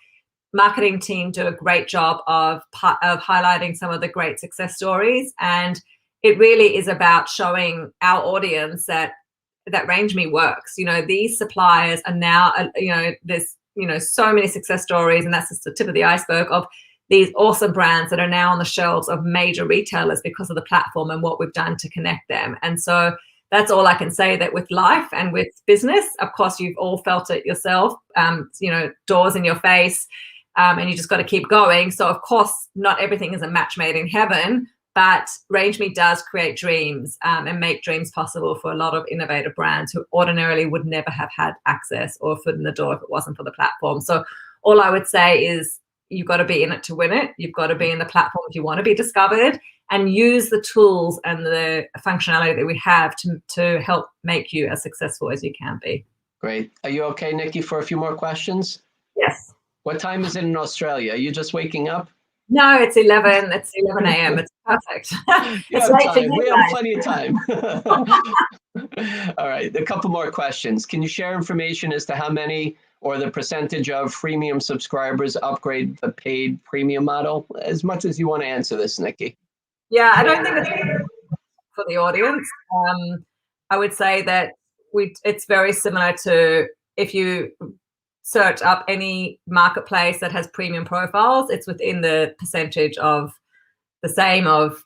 marketing team do a great job of highlighting some of the great success stories. And it really is about showing our audience that RangeMe works. These suppliers are now, there's, so many success stories, and that's just the tip of the iceberg of these awesome brands that are now on the shelves of major retailers because of the platform and what we've done to connect them. And so that's all I can say, that with life and with business, of course, you've all felt it yourself, doors in your face, and you just got to keep going. So of course, not everything is a match made in heaven, but RangeMe does create dreams and make dreams possible for a lot of innovative brands who ordinarily would never have had access or foot in the door if it wasn't for the platform. So all I would say is you've got to be in it to win it. You've got to be in the platform if you want to be discovered, and use the tools and the functionality that we have to help make you as successful as you can be. Great. Are you okay, Nikki, for a few more questions? Yes. What time is it in Australia? Are you just waking up? No, it's 11. It's 11 a.m. It's perfect. It's late for you. We have plenty of time. All right. A couple more questions. Can you share information as to how many or the percentage of freemium subscribers upgrade the paid premium model? As much as you want to answer this, Nikki. Yeah, I don't think it's for the audience. I would say that it's very similar to if you search up any marketplace that has premium profiles, it's within the percentage of the same of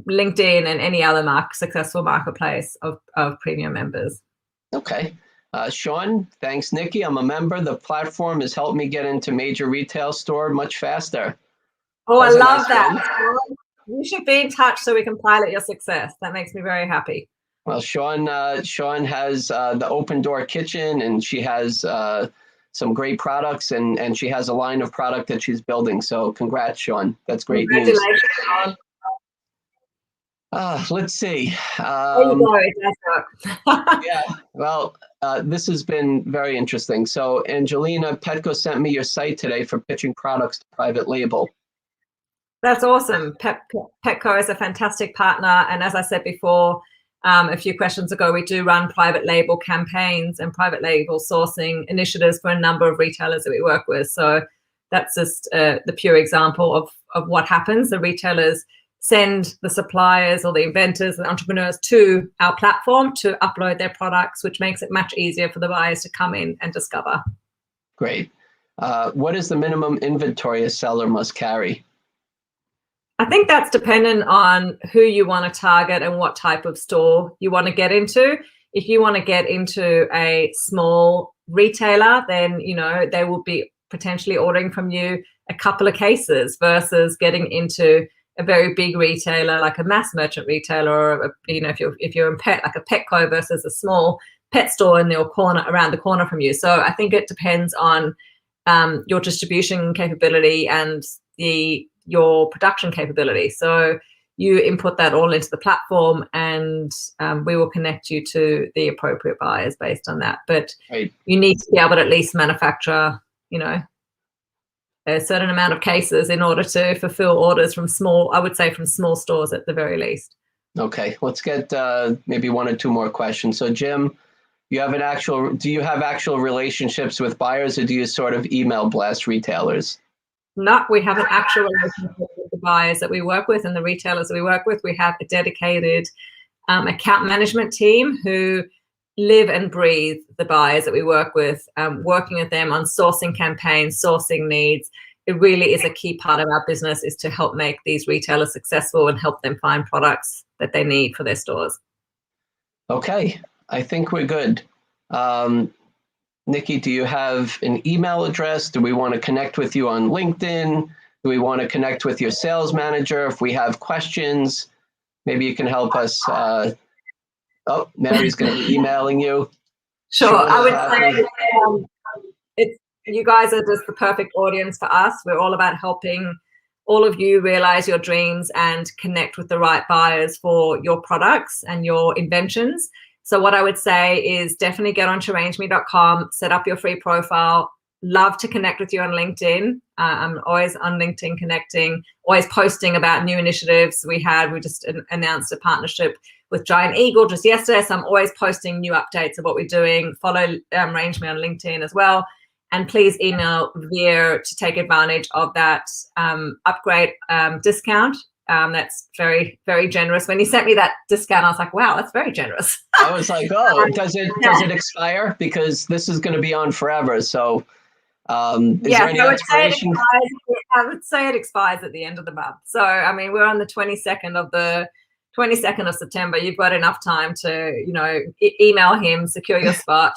LinkedIn and any other successful marketplace of premium members. Okay. Sean, thanks, Nikki. I'm a member. The platform has helped me get into major retail store much faster. Oh, I That's a love nice that. You should be in touch so we can pilot your success. That makes me very happy. Well, Sean has the Open Door Kitchen, and she has some great products, and she has a line of product that she's building. So congrats, Sean. That's great news. Congratulations, Sean. Let's see. There you go. It does work. Yeah, well, this has been very interesting. So Angelina Petco sent me your site today for pitching products to private label. That's awesome. Petco is a fantastic partner. And as I said before, a few questions ago, we do run private label campaigns and private label sourcing initiatives for a number of retailers that we work with. So that's just the pure example of what happens. The retailers send the suppliers or the inventors and entrepreneurs to our platform to upload their products, which makes it much easier for the buyers to come in and discover. Great. What is the minimum inventory a seller must carry? I think that's dependent on who you want to target and what type of store you want to get into. If you want to get into a small retailer, then, you know, they will be potentially ordering from you a couple of cases versus getting into a very big retailer like a mass merchant retailer, or if you're in pet, like a Petco versus a small pet store in your corner, around the corner from you. So I think it depends on your distribution capability and your production capability. So you input that all into the platform, and we will connect you to the appropriate buyers based on that. But you need to be able to at least manufacture, you know, a certain amount of cases in order to fulfill orders from small stores at the very least. Okay, let's get maybe one or two more questions. So Jim, do you have actual relationships with buyers, or do you sort of email blast retailers? No, we have an actual relationship with the buyers that we work with and the retailers that we work with. We have a dedicated account management team who live and breathe the buyers that we work with, working with them on sourcing campaigns, sourcing needs. It really is a key part of our business, is to help make these retailers successful and help them find products that they need for their stores. Okay, I think we're good. Nikki, do you have an email address? Do we want to connect with you on LinkedIn? Do we want to connect with your sales manager? If we have questions, maybe you can help us. Oh, Mary's going to be emailing you. Sure, I would say you guys are just the perfect audience for us. We're all about helping all of you realize your dreams and connect with the right buyers for your products and your inventions. So what I would say is definitely get onto RangeMe.com, set up your free profile. Love to connect with you on LinkedIn. I'm always on LinkedIn connecting, always posting about new initiatives. We just announced a partnership with Giant Eagle just yesterday, so I'm always posting new updates of what we're doing. Follow RangeMe on LinkedIn as well. And please email Veer to take advantage of that upgrade discount. That's very, very generous. When you sent me that discount, I was like, wow, that's very generous. I was like, oh, does it expire? Because this is going to be on forever. So is there any expiration? I would say it expires at the end of the month. So, I mean, we're on the 22nd of September. You've got enough time to, you know, email him, secure your spot,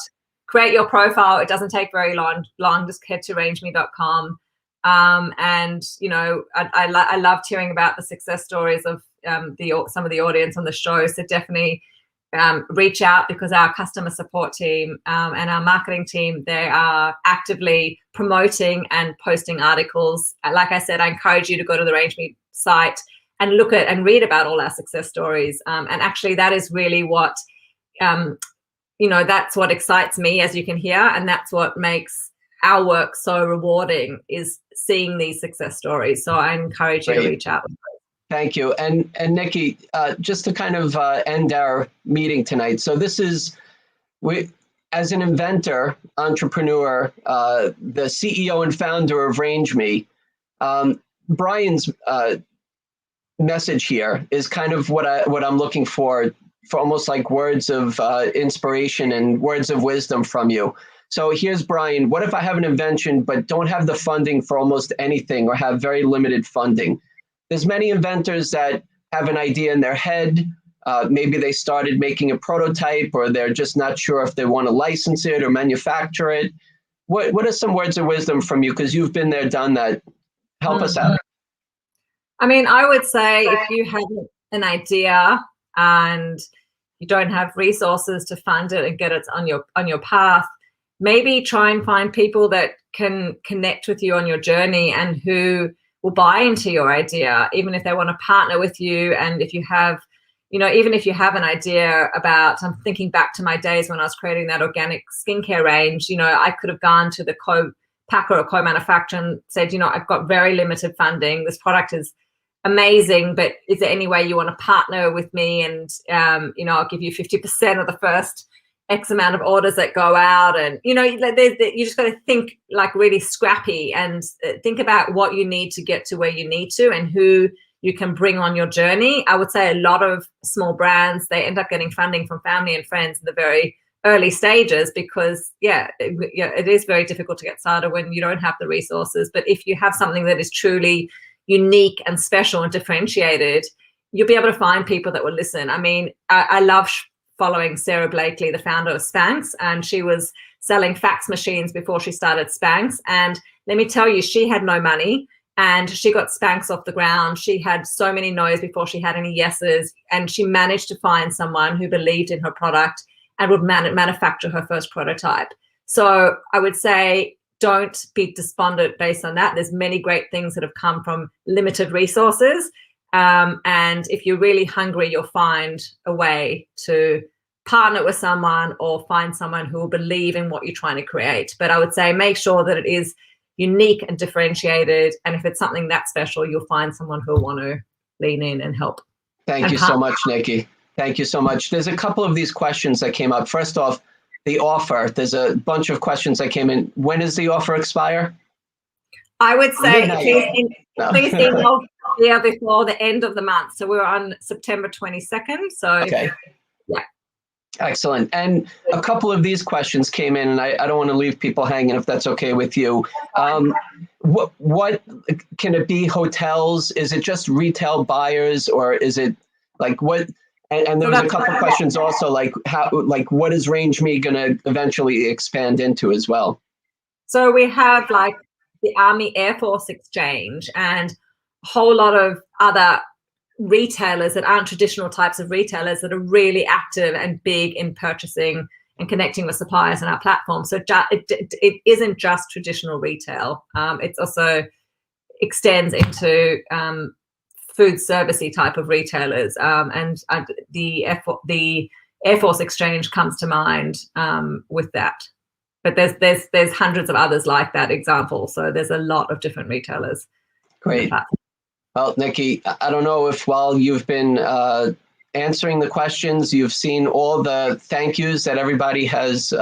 create your profile. It doesn't take very long. Just head to rangeme.com. And, you know, I loved hearing about the success stories of some of the audience on the show. So definitely reach out, because our customer support team and our marketing team, they are actively promoting and posting articles. Like I said, I encourage you to go to the RangeMe site and look at and read about all our success stories. And actually that is really what, you know, that's what excites me, as you can hear. And that's what makes our work so rewarding, is seeing these success stories. So I encourage you to reach out. Thank you. And Nikki, just to kind of end our meeting tonight. So this is, as an inventor, entrepreneur, the CEO and founder of RangeMe, Brian's message here is kind of what I'm looking for almost like words of inspiration and words of wisdom from you. So here's Brian. What if I have an invention but don't have the funding for almost anything or have very limited funding? There's many inventors that have an idea in their head. Maybe they started making a prototype, or they're just not sure if they want to license it or manufacture it. What are some words of wisdom from you? Because you've been there, done that. Help us out. I mean, I would say if you have an idea and you don't have resources to fund it and get it on your path, maybe try and find people that can connect with you on your journey and who will buy into your idea, even if they want to partner with you. And if you have, even if you have an idea about, I'm thinking back to my days when I was creating that organic skincare range, I could have gone to the co-packer or co-manufacturer and said, I've got very limited funding. This product is amazing, but is there any way you want to partner with me? And, I'll give you 50% of the first X amount of orders that go out. And, you just got to think like really scrappy and think about what you need to get to where you need to and who you can bring on your journey. I would say a lot of small brands, they end up getting funding from family and friends in the very early stages because, it is very difficult to get started when you don't have the resources. But if you have something that is truly unique and special and differentiated, you'll be able to find people that will listen. I mean, I love following Sarah Blakely, the founder of Spanx, and she was selling fax machines before she started Spanx. And let me tell you, she had no money and she got Spanx off the ground. She had so many no's before she had any yeses, and she managed to find someone who believed in her product and would manufacture her first prototype. So I would say, don't be despondent based on that. There's many great things that have come from limited resources. And if you're really hungry, you'll find a way to partner with someone or find someone who will believe in what you're trying to create. But I would say make sure that it is unique and differentiated. And if it's something that special, you'll find someone who will want to lean in and help. Thank you so much, Nikki. Thank you so much. There's a couple of these questions that came up. First off, the offer. There's a bunch of questions that came in. When does the offer expire? I would say please email before the end of the month. So we're on September 22nd. So okay. Yeah. Excellent. And a couple of these questions came in, and I don't want to leave people hanging if that's okay with you. What can it be? Hotels? Is it just retail buyers, or is it like what? And there was a couple of questions also, like what is RangeMe going to eventually expand into as well? So we have like the Army Air Force Exchange and a whole lot of other retailers that aren't traditional types of retailers that are really active and big in purchasing and connecting with suppliers on our platform. So it isn't just traditional retail. It also extends into food servicey type of retailers, and the Air Force Exchange comes to mind with that. But there's hundreds of others like that example. So there's a lot of different retailers. Great. Well, Nikki, I don't know if while you've been answering the questions, you've seen all the thank yous that everybody has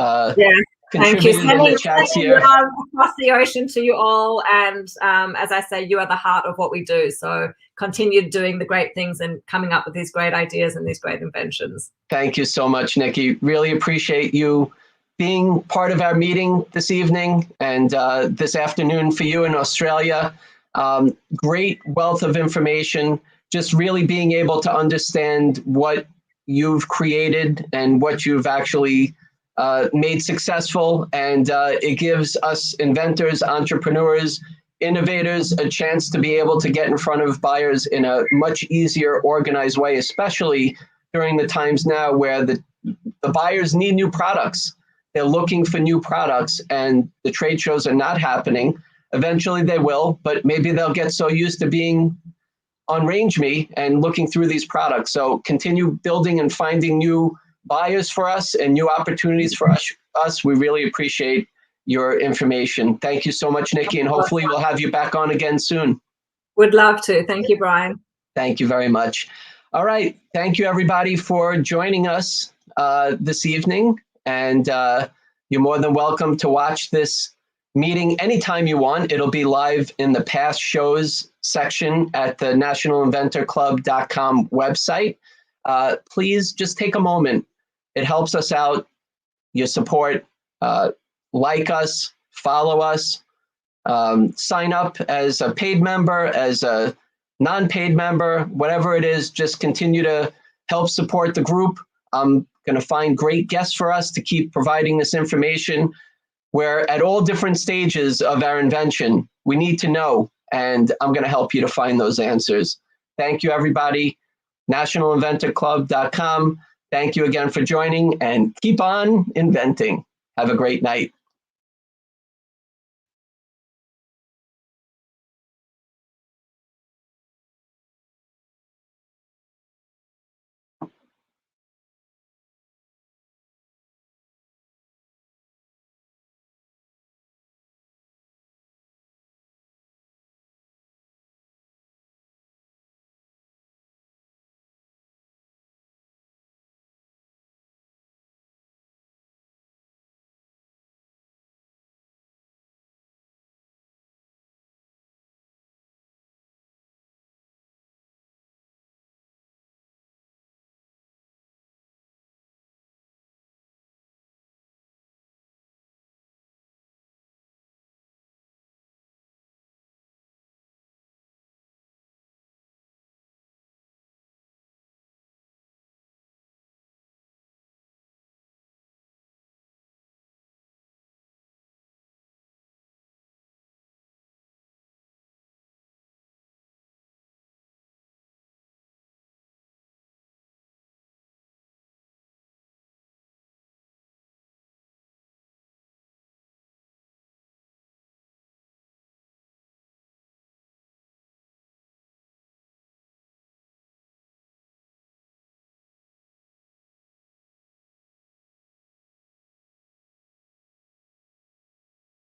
contributed in the chats here. Across the ocean to you all. And as I say, you are the heart of what we do. So continue doing the great things and coming up with these great ideas and these great inventions. Thank you so much, Nikki. Really appreciate you being part of our meeting this evening and this afternoon for you in Australia. Great wealth of information, just really being able to understand what you've created and what you've actually made successful. And it gives us inventors, entrepreneurs, innovators a chance to be able to get in front of buyers in a much easier, organized way, especially during the times now where the buyers need new products. They're looking for new products and the trade shows are not happening. Eventually they will, but maybe they'll get so used to being on RangeMe and looking through these products. So continue building and finding new buyers for us and new opportunities for us. We really appreciate your information. Thank you so much, Nikki, and hopefully we'll have you back on again soon. Would love to. Thank you, Brian. Thank you very much. All right. Thank you, everybody, for joining us this evening. And you're more than welcome to watch this meeting anytime you want. It'll be live in the past shows section at the nationalinventorclub.com website. Please just take a moment. It helps us out. Your support like us, follow us, sign up as a paid member, as a non-paid member, whatever it is, just continue to help support the group. I'm going to find great guests for us to keep providing this information. We're at all different stages of our invention. We need to know, and I'm going to help you to find those answers. Thank you, everybody. NationalInventorClub.com. Thank you again for joining, and keep on inventing. Have a great night.